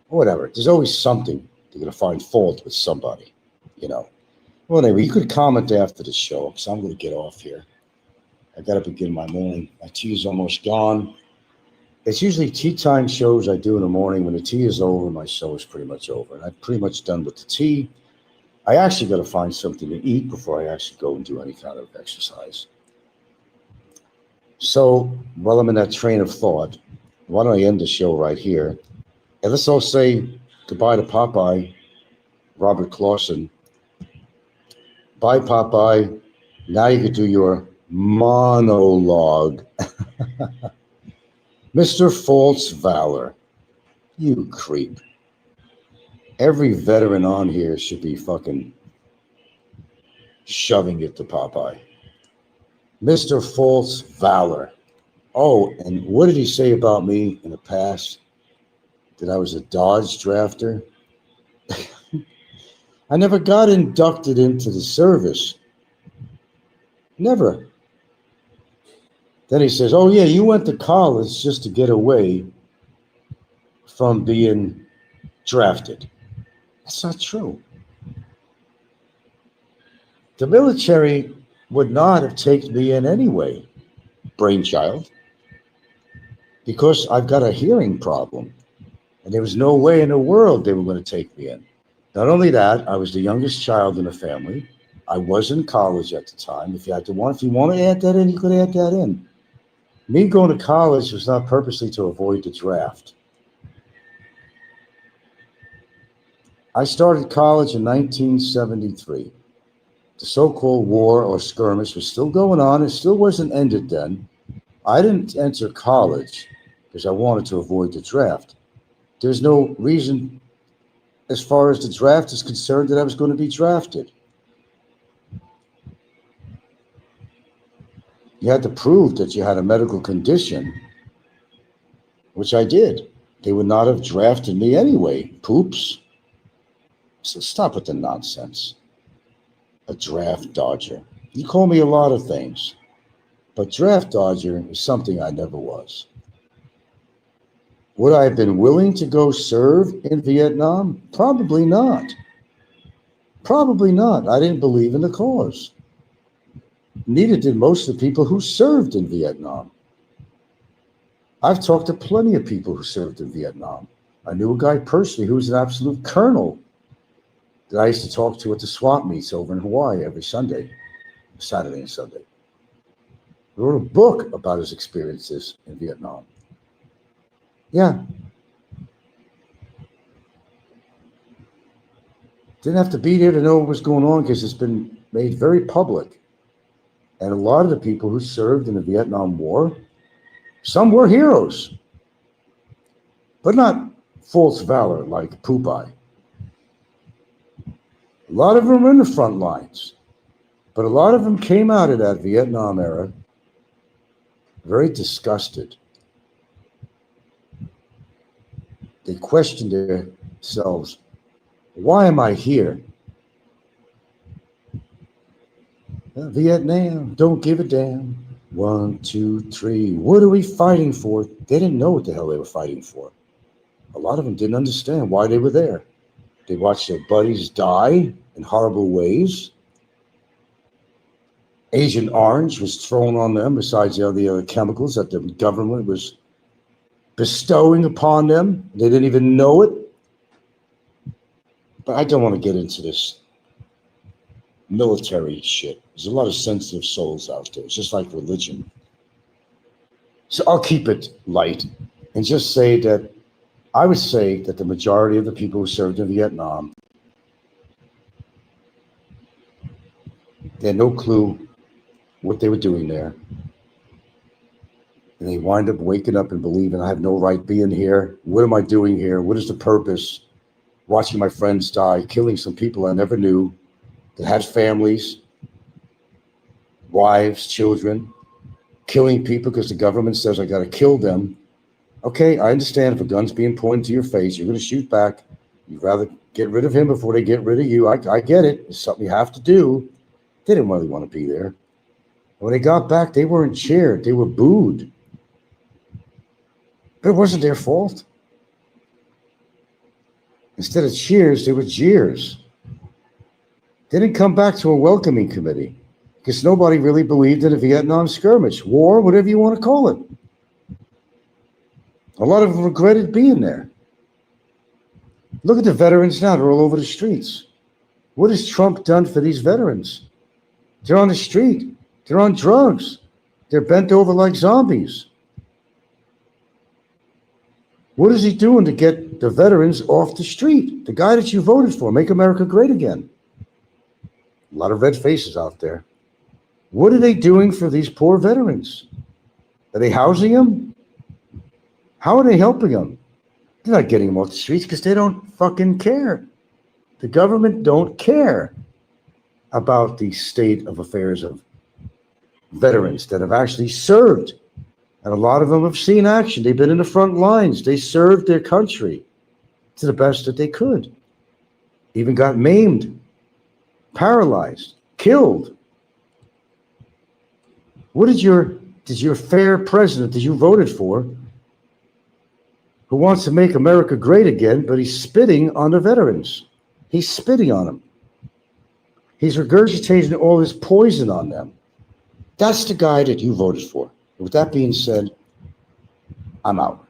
whatever. There's always something. You're going to find fault with somebody, Well, anyway, you could comment after the show because I'm going to get off here. I got to begin my morning. My tea is almost gone. It's usually tea time shows I do in the morning. When the tea is over, my show is pretty much over. And I'm pretty much done with the tea. I actually got to find something to eat before I actually go and do any kind of exercise. So while I'm in that train of thought, why don't I end the show right here? And let's all say goodbye to Popeye, Robert Clausen. Bye, Popeye. Now you can do your monologue. Mr. False Valor, you creep. Every veteran on here should be fucking shoving it to Popeye. Mr. False Valor. Oh, and what did he say about me in the past? That I was a Dodge drafter? I never got inducted into the service. Never. Then he says, oh yeah, you went to college just to get away from being drafted. That's not true. The military would not have taken me in anyway, brainchild, because I've got a hearing problem. And there was no way in the world they were going to take me in. Not only that, I was the youngest child in the family. I was in college at the time. If you want to add that in, you could add that in. Me going to college was not purposely to avoid the draft. I started college in 1973. The so-called war or skirmish was still going on. It still wasn't ended then. I didn't enter college because I wanted to avoid the draft. There's no reason, as far as the draft is concerned, that I was going to be drafted. You had to prove that you had a medical condition, which I did. They would not have drafted me anyway. Poops. So stop with the nonsense. A draft dodger. You call me a lot of things, but draft dodger is something I never was. Would I have been willing to go serve in Vietnam? Probably not. Probably not. I didn't believe in the cause. Neither did most of the people who served in Vietnam. I've talked to plenty of people who served in Vietnam. I knew a guy personally who was an absolute colonel that I used to talk to at the swap meets over in Hawaii every Saturday and Sunday. He wrote a book about his experiences in Vietnam. Yeah, didn't have to be there to know what was going on because it's been made very public. And a lot of the people who served in the Vietnam War, some were heroes, but not false valor like Popeye. A lot of them were in the front lines, but a lot of them came out of that Vietnam era very disgusted. They questioned themselves, why am I here? Vietnam, don't give a damn. One, two, three. What are we fighting for? They didn't know what the hell they were fighting for. A lot of them didn't understand why they were there. They watched their buddies die in horrible ways. Agent Orange was thrown on them besides the other chemicals that the government was bestowing upon them. They didn't even know it. But I don't want to get into this military shit. There's a lot of sensitive souls out there. It's just like religion. So I'll keep it light and just say that I would say that the majority of the people who served in Vietnam, they had no clue what they were doing there. And they wind up waking up and believing, I have no right being here. What am I doing here? What is the purpose? Watching my friends die, killing some people I never knew that had families, wives, children, killing people because the government says I got to kill them. Okay, I understand if a gun's being pointed to your face, you're going to shoot back. You'd rather get rid of him before they get rid of you. I get it. It's something you have to do. They didn't really want to be there. When they got back, they weren't cheered. They were booed. But it wasn't their fault. Instead of cheers, they were jeers. They didn't come back to a welcoming committee because nobody really believed in a Vietnam skirmish, war, whatever you want to call it. A lot of them regretted being there. Look at the veterans now. They're all over the streets. What has Trump done for these veterans? They're on the street. They're on drugs. They're bent over like zombies. What is he doing to get the veterans off the street? The guy that you voted for, make America great again. A lot of red faces out there. What are they doing for these poor veterans? Are they housing them? How are they helping them? They're not getting them off the streets because they don't fucking care. The government don't care about the state of affairs of veterans that have actually served. And a lot of them have seen action. They've been in the front lines. They served their country to the best that they could. Even got maimed, paralyzed, killed. What did your fair president that you voted for, who wants to make America great again, but he's spitting on the veterans. He's spitting on them. He's regurgitating all this poison on them. That's the guy that you voted for. With that being said, I'm out.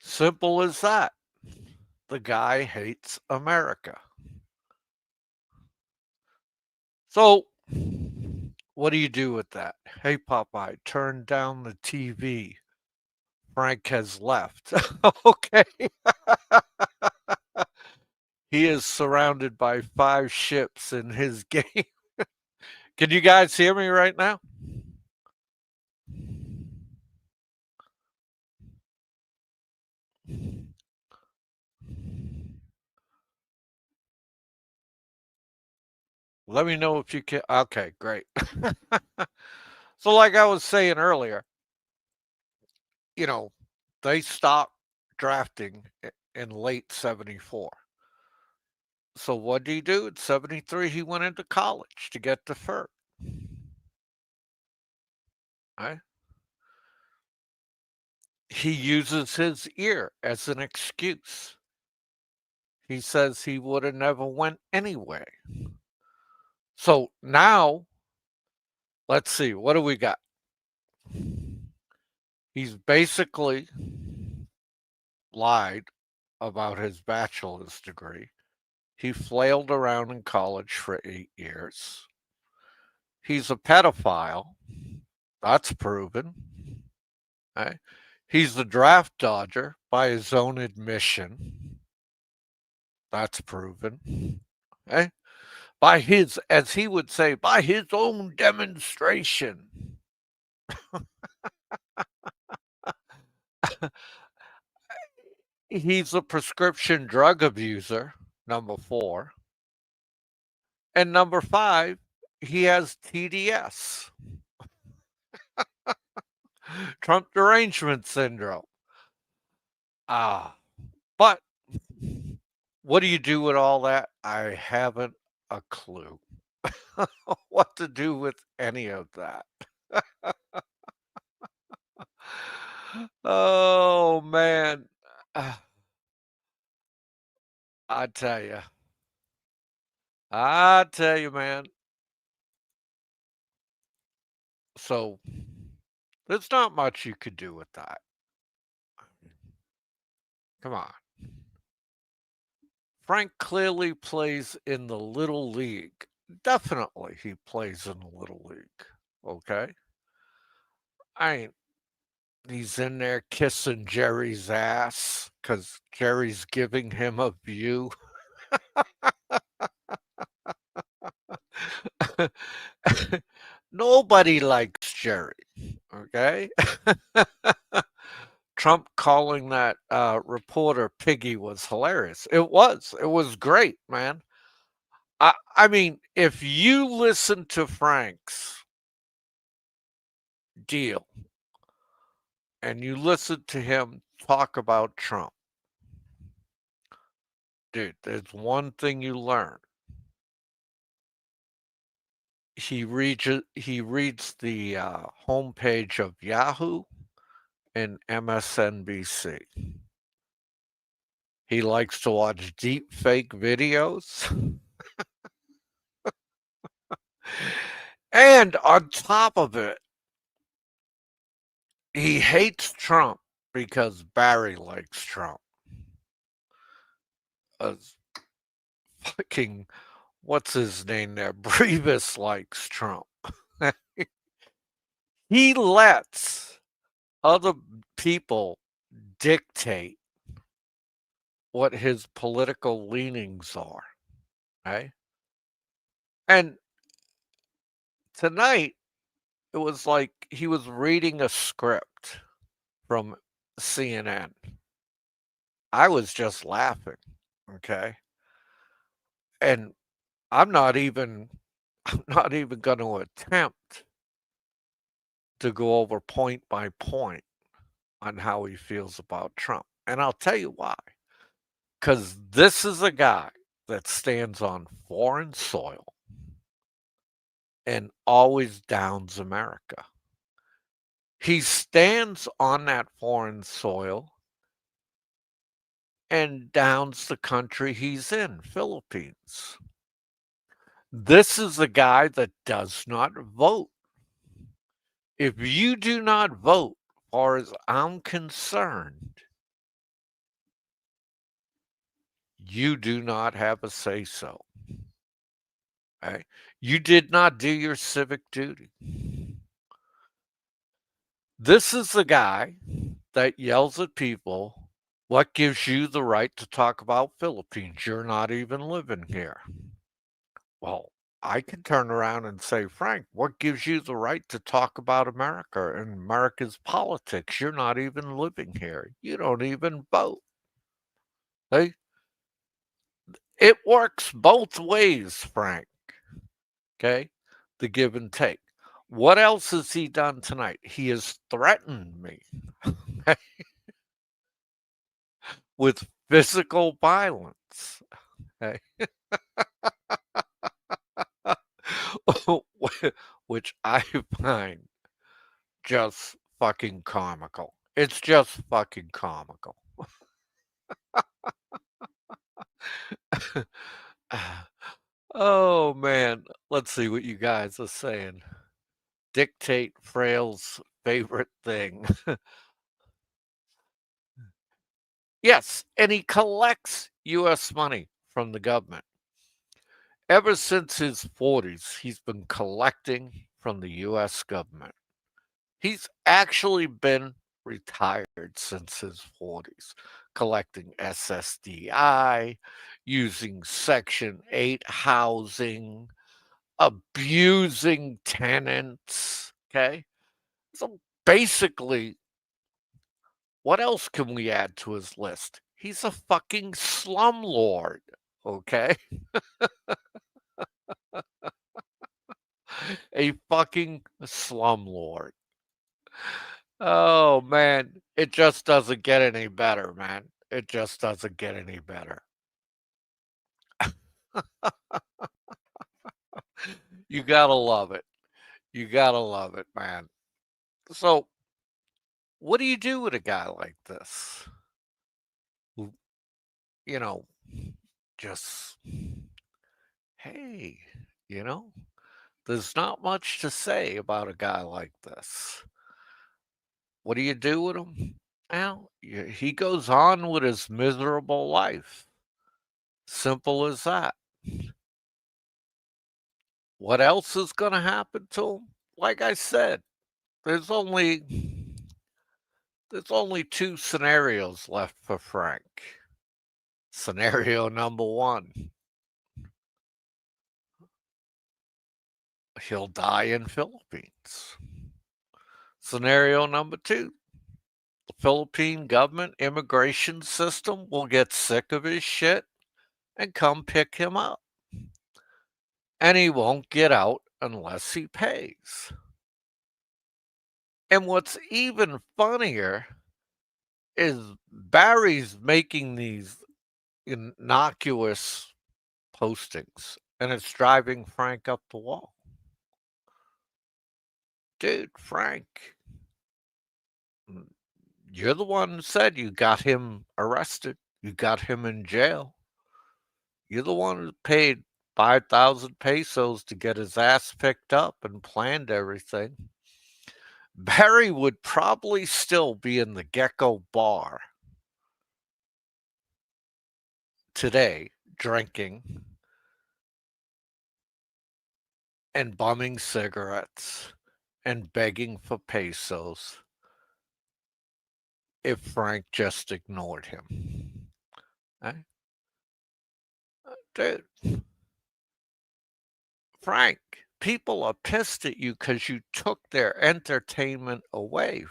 Simple as that. The guy hates America. So, what do you do with that? Hey, Popeye, turn down the TV. Frank has left. Okay. He is surrounded by 5 ships in his game. Can you guys hear me right now? Let me know if you can. Okay, great. So, like I was saying earlier, you know, they stopped drafting in late 74. So, what did he do? In 73, he went into college to get the fur. Right? He uses his ear as an excuse. He says he would have never went anyway. So now, let's see, what do we got? He's basically lied about his bachelor's degree. He flailed around in college for 8 years. He's a pedophile. That's proven. Right? He's the draft dodger by his own admission. That's proven. Okay? By his, as he would say, by his own demonstration. He's a prescription drug abuser, number 4. And number 5, he has TDS, Trump derangement syndrome. Ah, but what do you do with all that? I haven't a clue what to do with any of that. Oh man, Ah, I tell you, man. So there's not much you could do with that. Come on. Frank clearly plays in the little league. Definitely he plays in the little league. Okay. I ain't he's in there kissing Jerry's ass because Jerry's giving him a view. Nobody likes Jerry. Okay. Trump calling that reporter Piggy was hilarious. It was. It was great, man. I mean, if you listen to Frank's deal and you listen to him talk about Trump, dude, there's one thing you learn. He reads the homepage of Yahoo and MSNBC. He likes to watch deep fake videos. And on top of it, he hates Trump because Barry likes Trump. Fucking what's his name there? Brevis likes Trump. He lets other people dictate what his political leanings are. Right? And tonight it was like he was reading a script from CNN. I was just laughing. Okay. And I'm not even I'm not even going to attempt to go over point by point on how he feels about Trump. And I'll tell you why. Because this is a guy that stands on foreign soil and always downs America. He stands on that foreign soil and downs the country he's in, Philippines. This is a guy that does not vote. If you do not vote, far as I'm concerned, You do not have a say so. Okay? You did not do your civic duty. This is the guy that yells at people, what gives you the right to talk about Philippines? You're not even living here. Well, I can turn around and say, Frank, what gives you the right to talk about America and America's politics? You're not even living here. You don't even vote. Hey, it works both ways, Frank. Okay? The give and take. What else has he done tonight? He has threatened me with physical violence. Okay? Which I find just fucking comical. It's just fucking comical. Oh man, let's see what you guys are saying. Dictate Frail's favorite thing. Yes, and he collects US money from the government. Ever since his 40s, he's been collecting from the US government. He's actually been retired since his 40s, collecting SSDI, using Section 8 housing, abusing tenants. Okay. So basically, what else can we add to his list? He's a fucking slumlord. Okay. A fucking slumlord. Oh man, it just doesn't get any better, man. It just doesn't get any better. You gotta love it. You gotta love it, man. So, what do you do with a guy like this? Who, you know, just, hey, you know, there's not much to say about a guy like this. What do you do with him? Well, he goes on with his miserable life. Simple as that. What else is going to happen to him? Like I said, there's only there's only two scenarios left for Frank. Scenario number 1, he'll die in Philippines. Scenario number 2, the Philippine government immigration system will get sick of his shit and come pick him up. And he won't get out unless he pays. And what's even funnier is Barry's making these innocuous postings and it's driving Frank up the wall. Dude, Frank, mm, you're the one who said you got him arrested. You got him in jail. You're the one who paid 5,000 pesos to get his ass picked up and planned everything. Barry would probably still be in the Gecko bar today, drinking and bumming cigarettes and begging for pesos if Frank just ignored him. Eh? Dude, Frank, people are pissed at you because you took their entertainment away.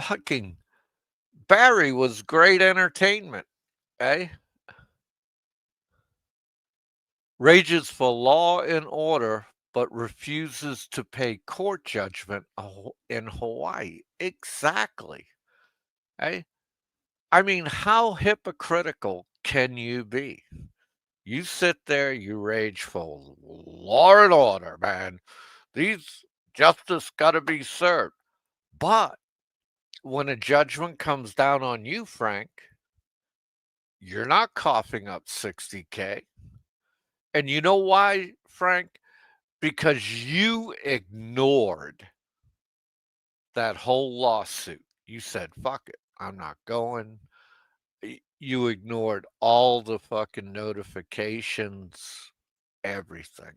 Fucking Barry was great entertainment, eh? Rages for law and order, but refuses to pay court judgment in Hawaii. Exactly. Eh? I mean, how hypocritical can you be? You sit there, you rage for law and order, man. These justice got to be served. But when a judgment comes down on you, Frank, you're not coughing up 60K. And you know why, Frank? Because you ignored that whole lawsuit. You said, fuck it, I'm not going. You ignored all the fucking notifications, everything,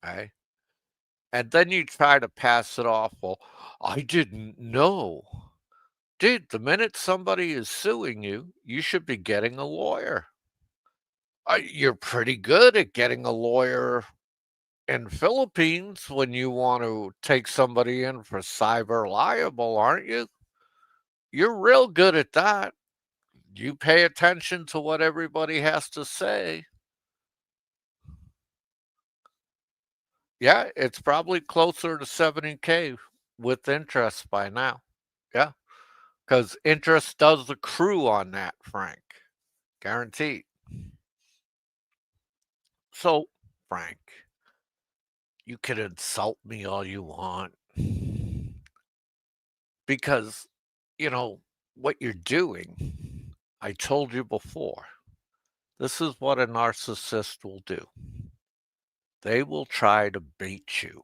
right? And then you try to pass it off, "Well, I didn't know." Dude, the minute somebody is suing you, you should be getting a lawyer. You're pretty good at getting a lawyer in Philippines when you want to take somebody in for cyber liable, aren't you? You're real good at that. You pay attention to what everybody has to say. Yeah, it's probably closer to 70K with interest by now. Yeah, because interest does accrue on that, Frank. Guaranteed. So, Frank, you can insult me all you want because, you know, what you're doing, I told you before, this is what a narcissist will do. They will try to bait you.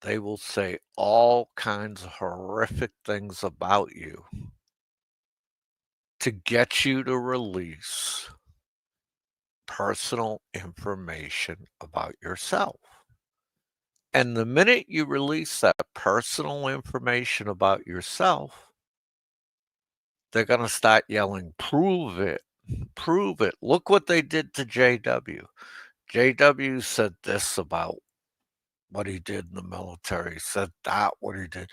They will say all kinds of horrific things about you to get you to release personal information about yourself. And the minute you release that personal information about yourself, they're going to start yelling, "Prove it, prove it." Look what they did to JW. JW said this about what he did in the military, said that, what he did.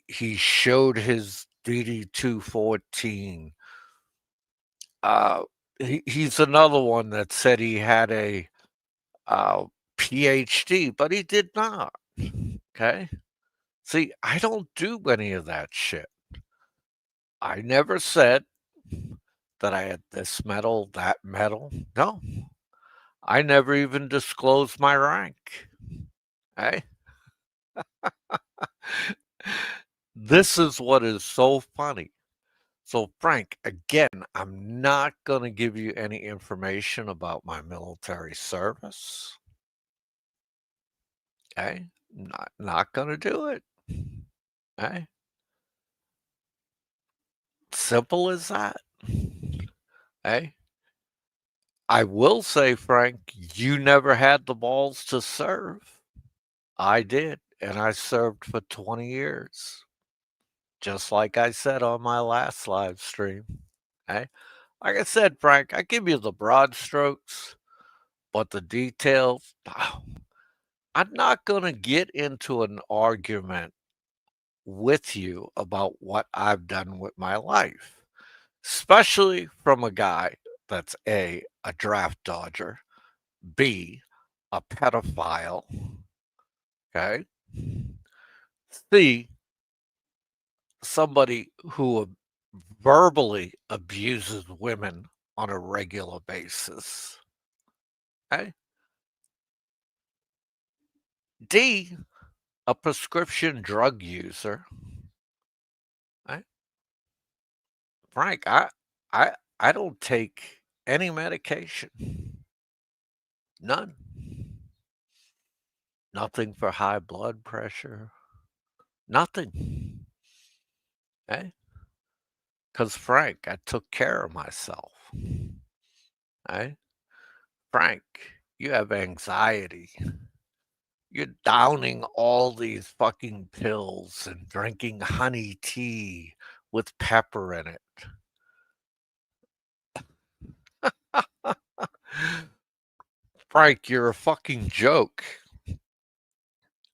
He showed his DD 214. Uh, he's another one that said he had a uh, PhD, but he did not. Okay. See, I don't do any of that shit. I never said that I had this medal, that medal. No, I never even disclosed my rank. Hey, this is what is so funny. So, Frank, again, I'm not going to give you any information about my military service. Okay, not going to do it. Okay, simple as that. Hey, I will say, Frank, you never had the balls to serve. I did, and I served for 20 years, just like I said on my last live stream. Okay, like I said, Frank, I give you the broad strokes, but the details, I'm not going to get into an argument with you about what I've done with my life, especially from a guy that's a draft dodger, B, a pedophile, okay, C, somebody who verbally abuses women on a regular basis, okay, D, a prescription drug user, right? Frank, I don't take any medication. None. Nothing for high blood pressure. Nothing. Okay? Because Frank, I took care of myself. Okay? Frank, you have anxiety. You're downing all these fucking pills and drinking honey tea with pepper in it. Frank, you're a fucking joke.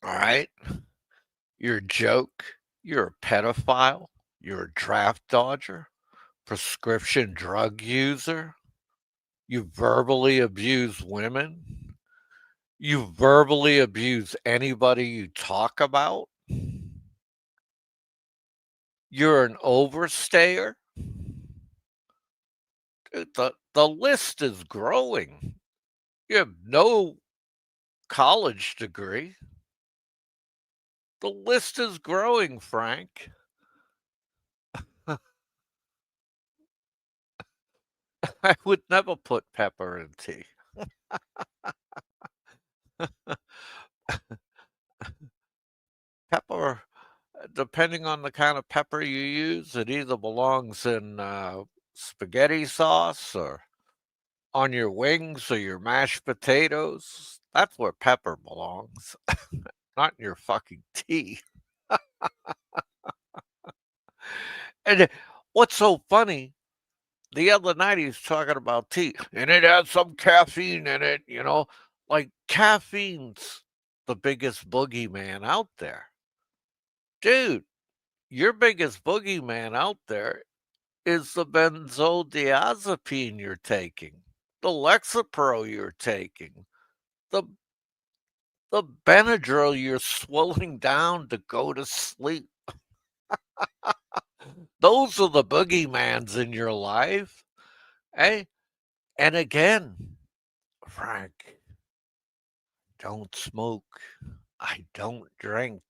All right? You're a joke. You're a pedophile. You're a draft dodger, prescription drug user. You verbally abuse women. You verbally abuse anybody you talk about. You're an overstayer. Dude, the list is growing. You have no college degree. The list is growing, Frank. I would never put pepper in tea. Pepper, depending on the kind of pepper you use, it either belongs in spaghetti sauce or on your wings or your mashed potatoes. That's where pepper belongs, not in your fucking tea. And what's so funny, the other night he was talking about tea, and it had some caffeine in it, like caffeine's the biggest boogeyman out there. Dude, your biggest boogeyman out there is the benzodiazepine you're taking, the Lexapro you're taking, the the Benadryl you're swilling down to go to sleep. Those are the boogeymans in your life, eh? And again, Frank, don't smoke. I don't drink.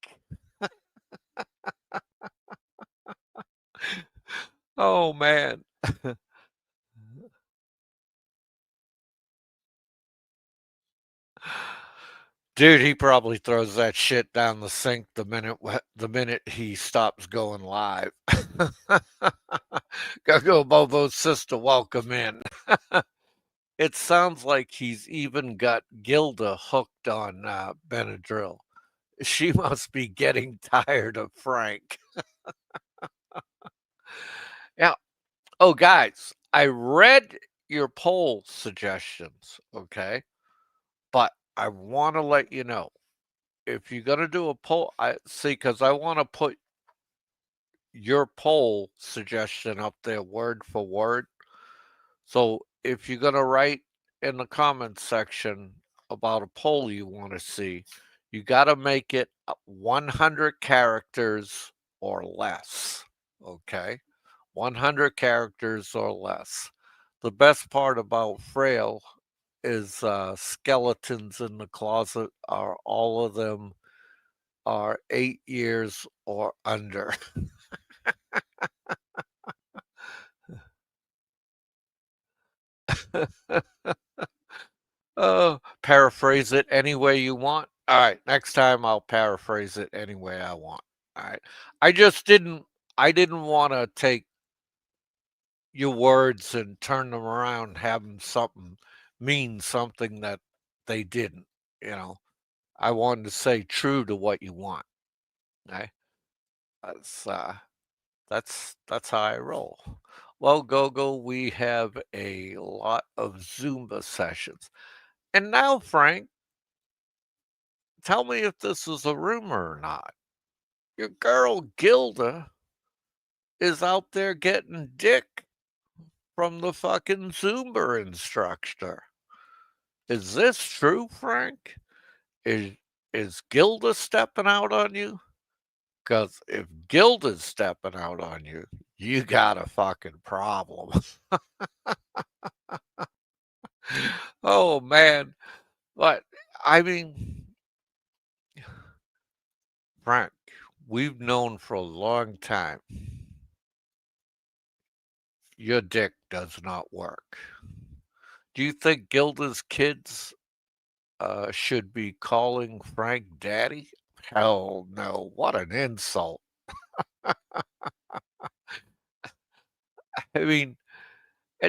Oh man. Dude, he probably throws that shit down the sink the minute he stops going live. Gotta go Bobo's sister welcome in. It sounds like he's even got Gilda hooked on Benadryl. She must be getting tired of Frank. Yeah. Oh, guys, I read your poll suggestions, okay? But I want to let you know if you're going to do a poll, I see, because I want to put your poll suggestion up there word for word. So if you're going to write in the comments section about a poll you want to see, you got to make it 100 characters or less. Okay. 100 characters or less. The best part about Frail is skeletons in the closet are all of them are 8 years or under. Paraphrase it any way you want. All right, next time I'll paraphrase it any way I want. All right. I just didn't want to take your words and turn them around, and have them something mean something that they didn't, you know. I wanted to say true to what you want. Okay? That's that's how I roll. Well, Gogo, we have a lot of Zumba sessions. And now, Frank, tell me if this is a rumor or not. Your girl Gilda is out there getting dick from the fucking Zumba instructor. Is this true, Frank? Is is Gilda stepping out on you? Because if Gilda's stepping out on you, you got a fucking problem. Oh man. But I mean, Frank, we've known for a long time your dick does not work. Do you think Gilda's kids should be calling Frank daddy? Hell no. What an insult. I mean,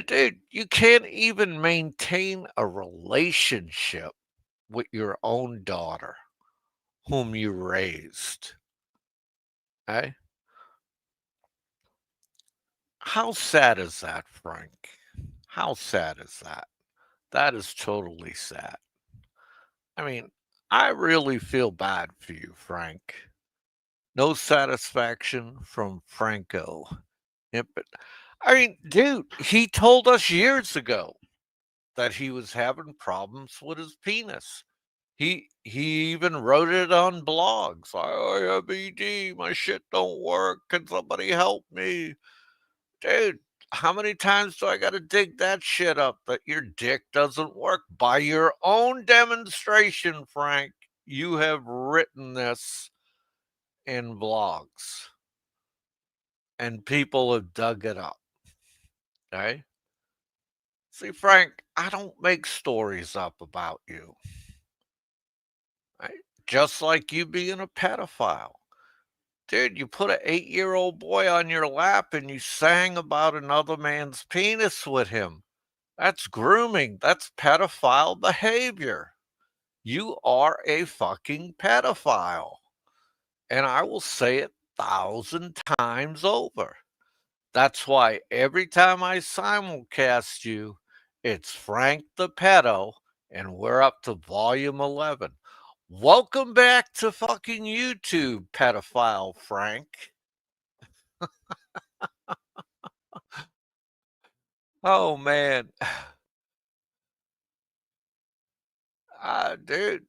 dude, you can't even maintain a relationship with your own daughter, whom you raised. Eh? How sad is that, Frank? How sad is that? That is totally sad. I mean, I really feel bad for you, Frank. No satisfaction from Franco. Yeah, but I mean, dude, he told us years ago that he was having problems with his penis. He even wrote it on blogs. I have ED, my shit don't work. Can somebody help me? Dude, how many times do I gotta dig that shit up that your dick doesn't work? By your own demonstration, Frank, you have written this in blogs and people have dug it up. Okay? See, Frank, I don't make stories up about you. Right? Just like you being a pedophile. Dude, you put an 8-year-old boy on your lap and you sang about another man's penis with him. That's grooming. That's pedophile behavior. You are a fucking pedophile. And I will say it 1,000 times over. That's why every time I simulcast you, it's Frank the Pedo, and we're up to volume 11. Welcome back to fucking YouTube, pedophile Frank. Oh man. Dude,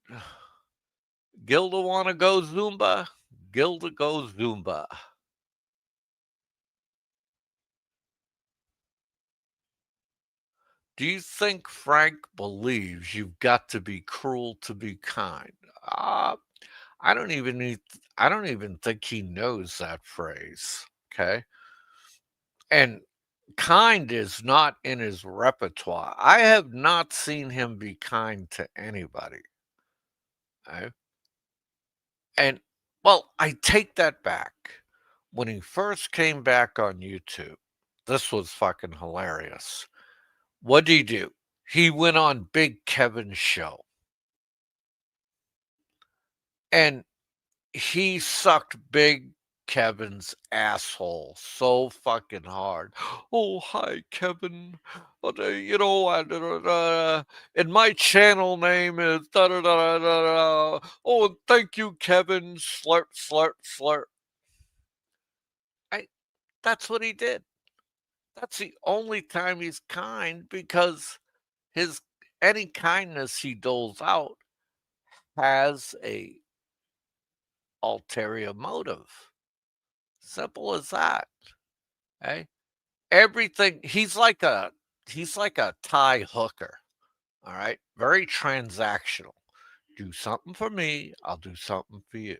Gilda wanna go Zumba? Gilda goes Zumba. Do you think Frank believes you've got to be cruel to be kind? Uh, I don't even need, I don't even think he knows that phrase. Okay. And kind is not in his repertoire. I have not seen him be kind to anybody. Okay? And well, I take that back. When he first came back on YouTube, this was fucking hilarious. What did he do? He went on Big Kevin's show and he sucked Big Kevin's asshole so fucking hard. Oh, hi, Kevin. But, and my channel name is da da da da da. Oh, and thank you, Kevin. Slurp, slurp, slurp. I, that's what he did. That's the only time he's kind because his any kindness he doles out has a ulterior motive. Simple as that. Okay? Everything he's like a Thai hooker. All right. Very transactional. Do something for me, I'll do something for you.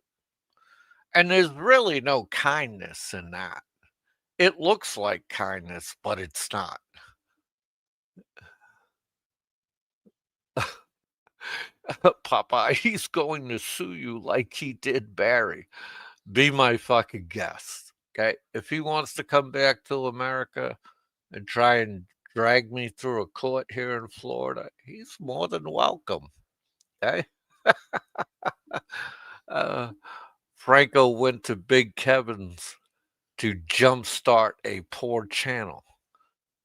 And there's really no kindness in that. It looks like kindness, but it's not. Popeye, he's going to sue you like he did Barry. Be my fucking guest. Okay. If he wants to come back to America and try and drag me through a court here in Florida, he's more than welcome. Okay. Uh, Franco went to Big Kevin's to jumpstart a poor channel.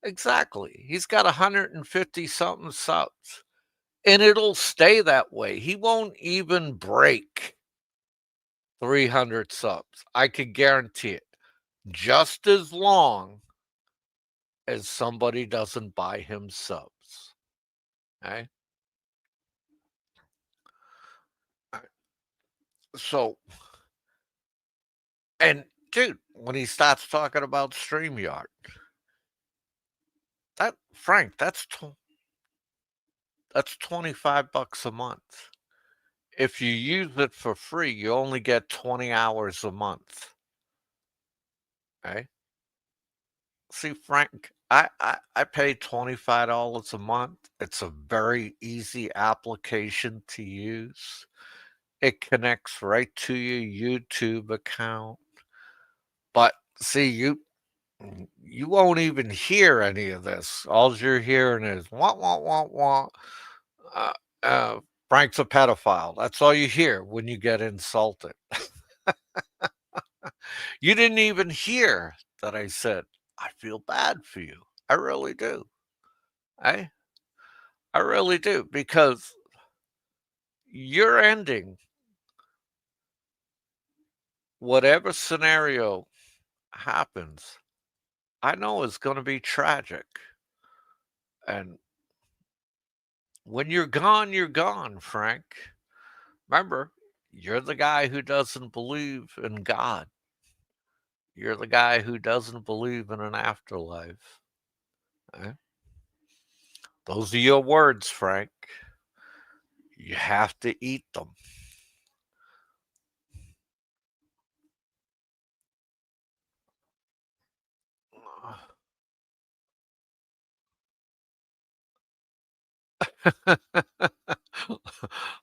Exactly. He's got 150 something subs, and it'll stay that way. He won't even break 300 subs. I could guarantee it. Just as long as somebody doesn't buy him subs. Okay. So, and dude, when he starts talking about StreamYard, that Frank, that's $25 a month. If you use it for free, you only get 20 hours a month. Okay. See, Frank, I pay $25 a month. It's a very easy application to use. It connects right to your YouTube account. But see, you won't even hear any of this. All you're hearing is wah wah wah wah. Uh, uh, Frank's a pedophile. That's all you hear when you get insulted. You didn't even hear that I said, I feel bad for you. I really do. I I really do because you're ending whatever scenario happens. I know is going to be tragic. And when you're gone, Frank. Remember, you're the guy who doesn't believe in God. You're the guy who doesn't believe in an afterlife. Eh? Those are your words, Frank. You have to eat them.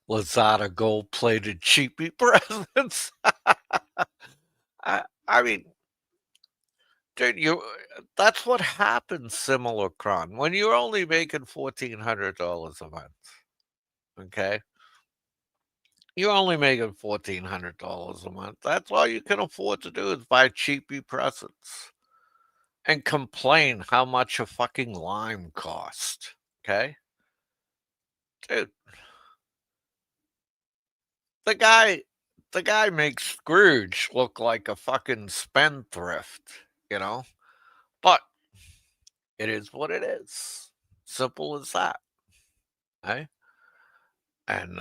Lazada gold plated cheapy presents. I mean, dude, that's what happens, Simulacron, when you're only making $1,400 a month, okay? You're only making $1,400 a month. That's all you can afford to do is buy cheapy presents and complain how much a fucking lime cost, okay? Dude, the guy the guy makes Scrooge look like a fucking spendthrift, you know? But it is what it is. Simple as that, eh? And,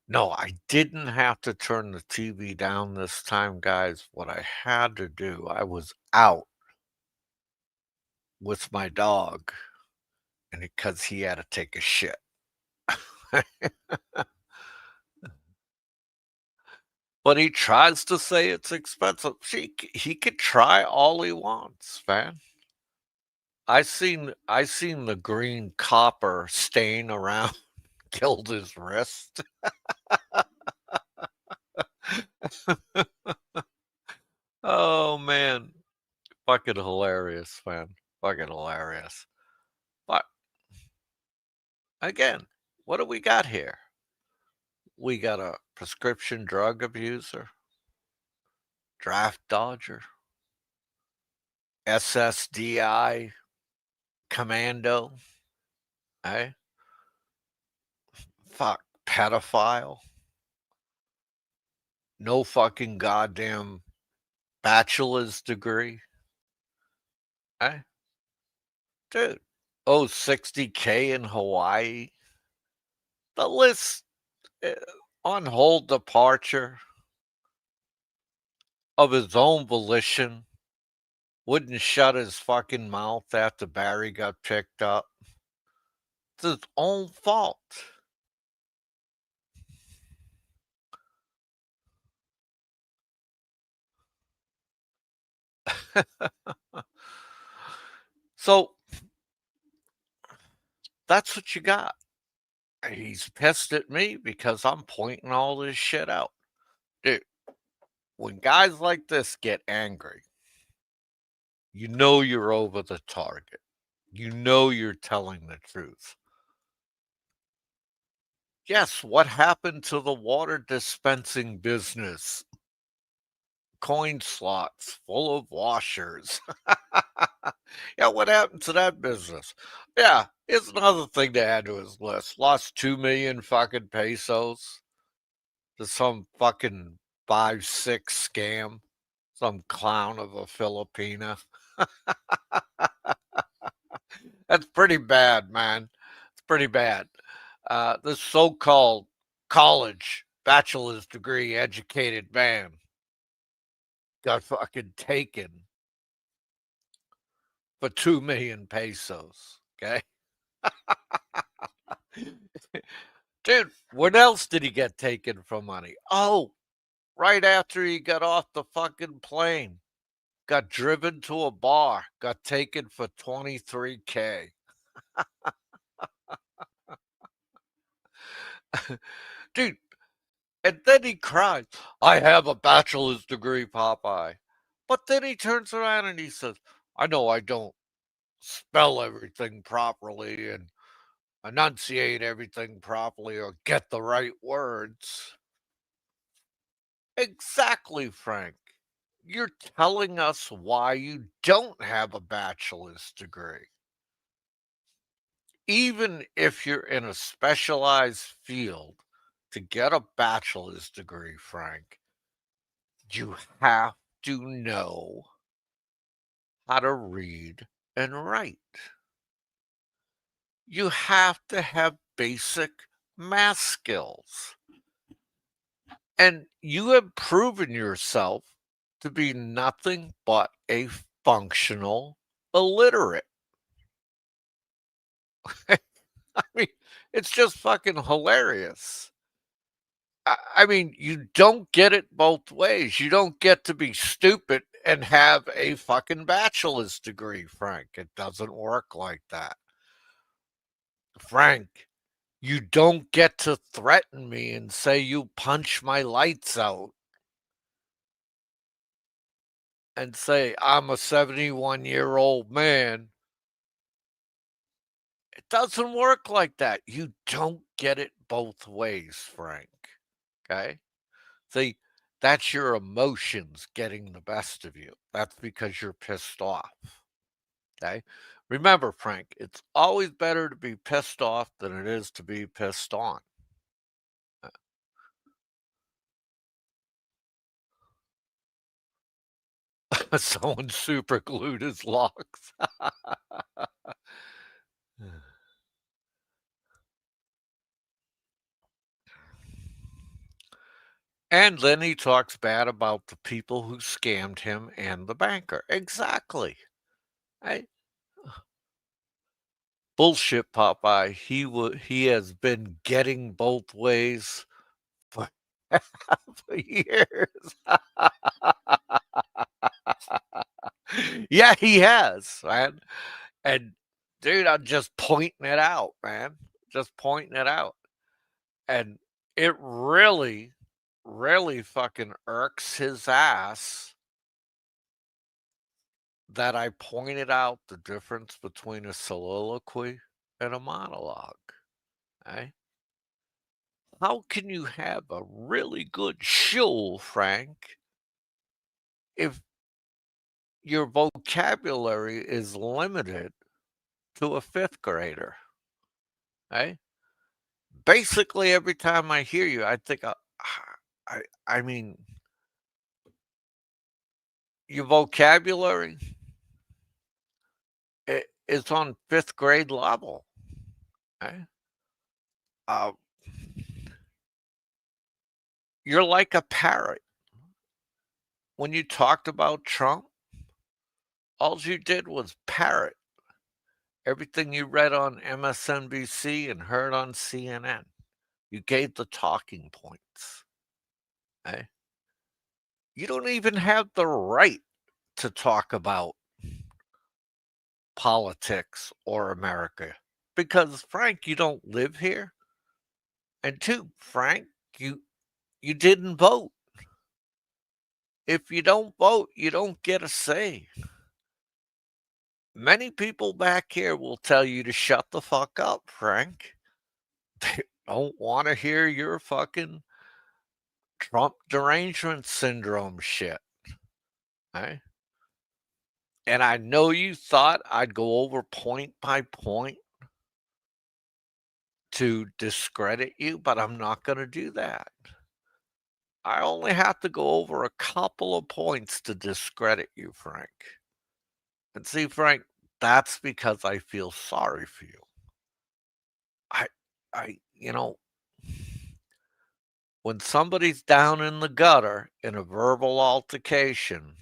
no, I didn't have to turn the TV down this time, guys. What I had to do, I was out with my dog, and because he had to take a shit. But he tries to say it's expensive. He could try all he wants, man. I seen the green copper stain around Gilda's wrist. Oh man, fucking hilarious, man. Fucking hilarious. But again, what do we got here? We got a prescription drug abuser, draft dodger, SSDI commando, eh? Fuck, pedophile, no fucking goddamn bachelor's degree, eh? Dude, oh, 60K in Hawaii. The list, eh, on hold departure of his own volition, wouldn't shut his fucking mouth after Barry got picked up. It's his own fault. So that's what you got. He's pissed at me because I'm pointing all this shit out. Dude, when guys like this get angry, you know you're over the target. You know you're telling the truth. Yes, what happened to the water dispensing business? Coin slots full of washers. Yeah, what happened to that business? Yeah, it's another thing to add to his list. Lost 2 million fucking pesos to some fucking 5-6 scam, some clown of a Filipina. That's pretty bad, man. It's pretty bad. This so-called college bachelor's degree educated man got fucking taken for 2 million pesos. Okay, dude. What else did he get taken for money? Oh, right after he got off the fucking plane, got driven to a bar, got taken for 23K. Dude, and then he cries, I have a bachelor's degree, Popeye. But then he turns around and he says, I know I don't spell everything properly and enunciate everything properly or get the right words. Exactly, Frank. You're telling us why you don't have a bachelor's degree. Even if you're in a specialized field, to get a bachelor's degree, Frank, you have to know how to read and write. You have to have basic math skills. And you have proven yourself to be nothing but a functional illiterate. I mean, it's just fucking hilarious. I mean, you don't get it both ways. You don't get to be stupid and have a fucking bachelor's degree, Frank. It doesn't work like that. Frank, you don't get to threaten me and say you punch my lights out and say, I'm a 71-year-old man. It doesn't work like that. You don't get it both ways, Frank. Okay? See, that's your emotions getting the best of you. That's because you're pissed off. Okay? Remember, Frank, it's always better to be pissed off than it is to be pissed on. Someone super glued his locks. And then he talks bad about the people who scammed him and the banker. Exactly. Right? Bullshit, Popeye. He has been getting both ways for, for years. Yeah, he has, man. And dude, I'm just pointing it out, man. Just pointing it out. And it really, really fucking irks his ass that I pointed out the difference between a soliloquy and a monologue. Eh? How can you have a really good shill, Frank, if your vocabulary is limited to a fifth grader? Eh? Basically, every time I hear you, I think, I mean, your vocabulary is on fifth grade level. Eh? Uh, you're like a parrot. When you talked about Trump, all you did was parrot everything you read on MSNBC and heard on CNN. You gave the talking points. Eh? You don't even have the right to talk about politics or America because, Frank, you don't live here. And two, Frank, you didn't vote. If you don't vote, you don't get a say. Many people back here will tell you to shut the fuck up, Frank. They don't want to hear your fucking Trump derangement syndrome shit. Eh? And I know you thought I'd go over point by point to discredit you, but I'm not going to do that. I only have to go over a couple of points to discredit you, Frank. And see, Frank, that's because I feel sorry for you. I, you know, when somebody's down in the gutter in a verbal altercation,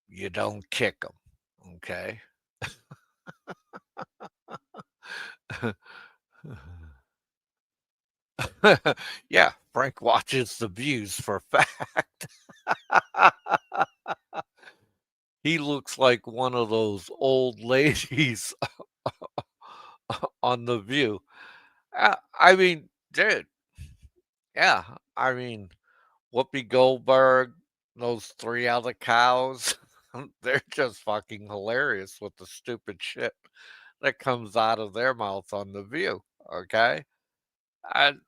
you don't kick them, okay? Yeah, Frank watches the views for fact. He looks like one of those old ladies on The View. I mean, dude, yeah, I mean, Whoopi Goldberg, those 3 other cows, they're just fucking hilarious with the stupid shit that comes out of their mouth on The View, okay? And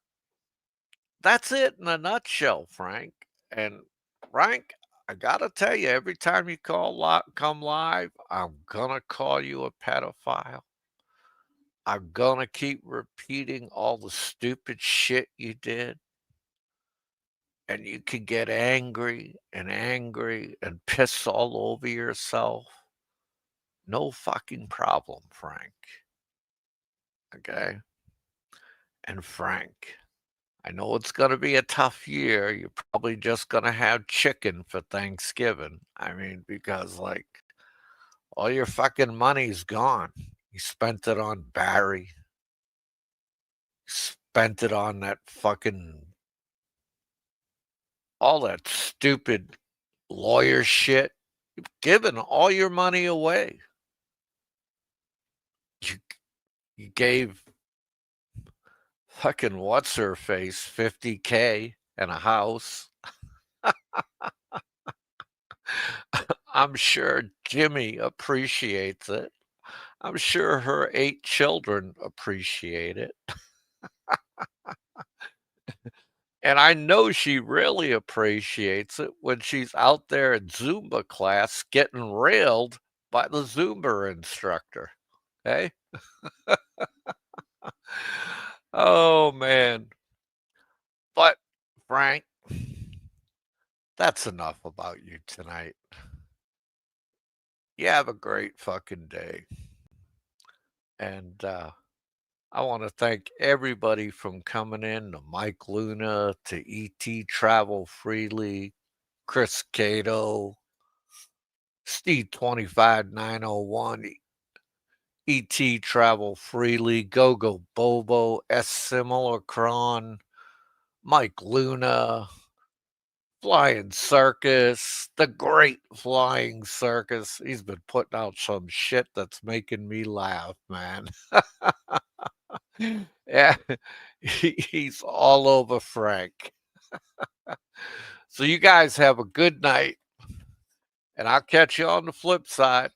that's it in a nutshell, Frank. And Frank, I gotta tell you, every time you come live, I'm gonna call you a pedophile. I'm gonna keep repeating all the stupid shit you did. And you can get angry and piss all over yourself. No fucking problem, Frank. Okay? And Frank, I know it's going to be a tough year. You're probably just going to have chicken for Thanksgiving. I mean, because like all your fucking money's gone. You spent it on Barry, spent it on that fucking, all that stupid lawyer shit. You've given all your money away. You, you gave fucking what's her face 50K and a house. I'm sure Jimmy appreciates it. I'm sure her 8 children appreciate it. And I know she really appreciates it when she's out there in Zumba class getting railed by the Zumba instructor. Okay? Oh, man. But, Frank, that's enough about you tonight. You have a great fucking day. And I want to thank everybody from coming in to Mike Luna, to ET Travel Freely, Chris Cato, Steve 25901, ET Travel Freely, Gogo Bobo, S Simulacron, Mike Luna, Flying Circus, the Great Flying Circus. He's been putting out some shit that's making me laugh, man. Yeah, he's all over Frank. So you guys have a good night, and I'll catch you on the flip side.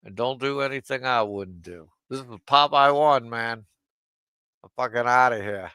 And don't do anything I wouldn't do. This is Popeye One, man. I'm fucking out of here.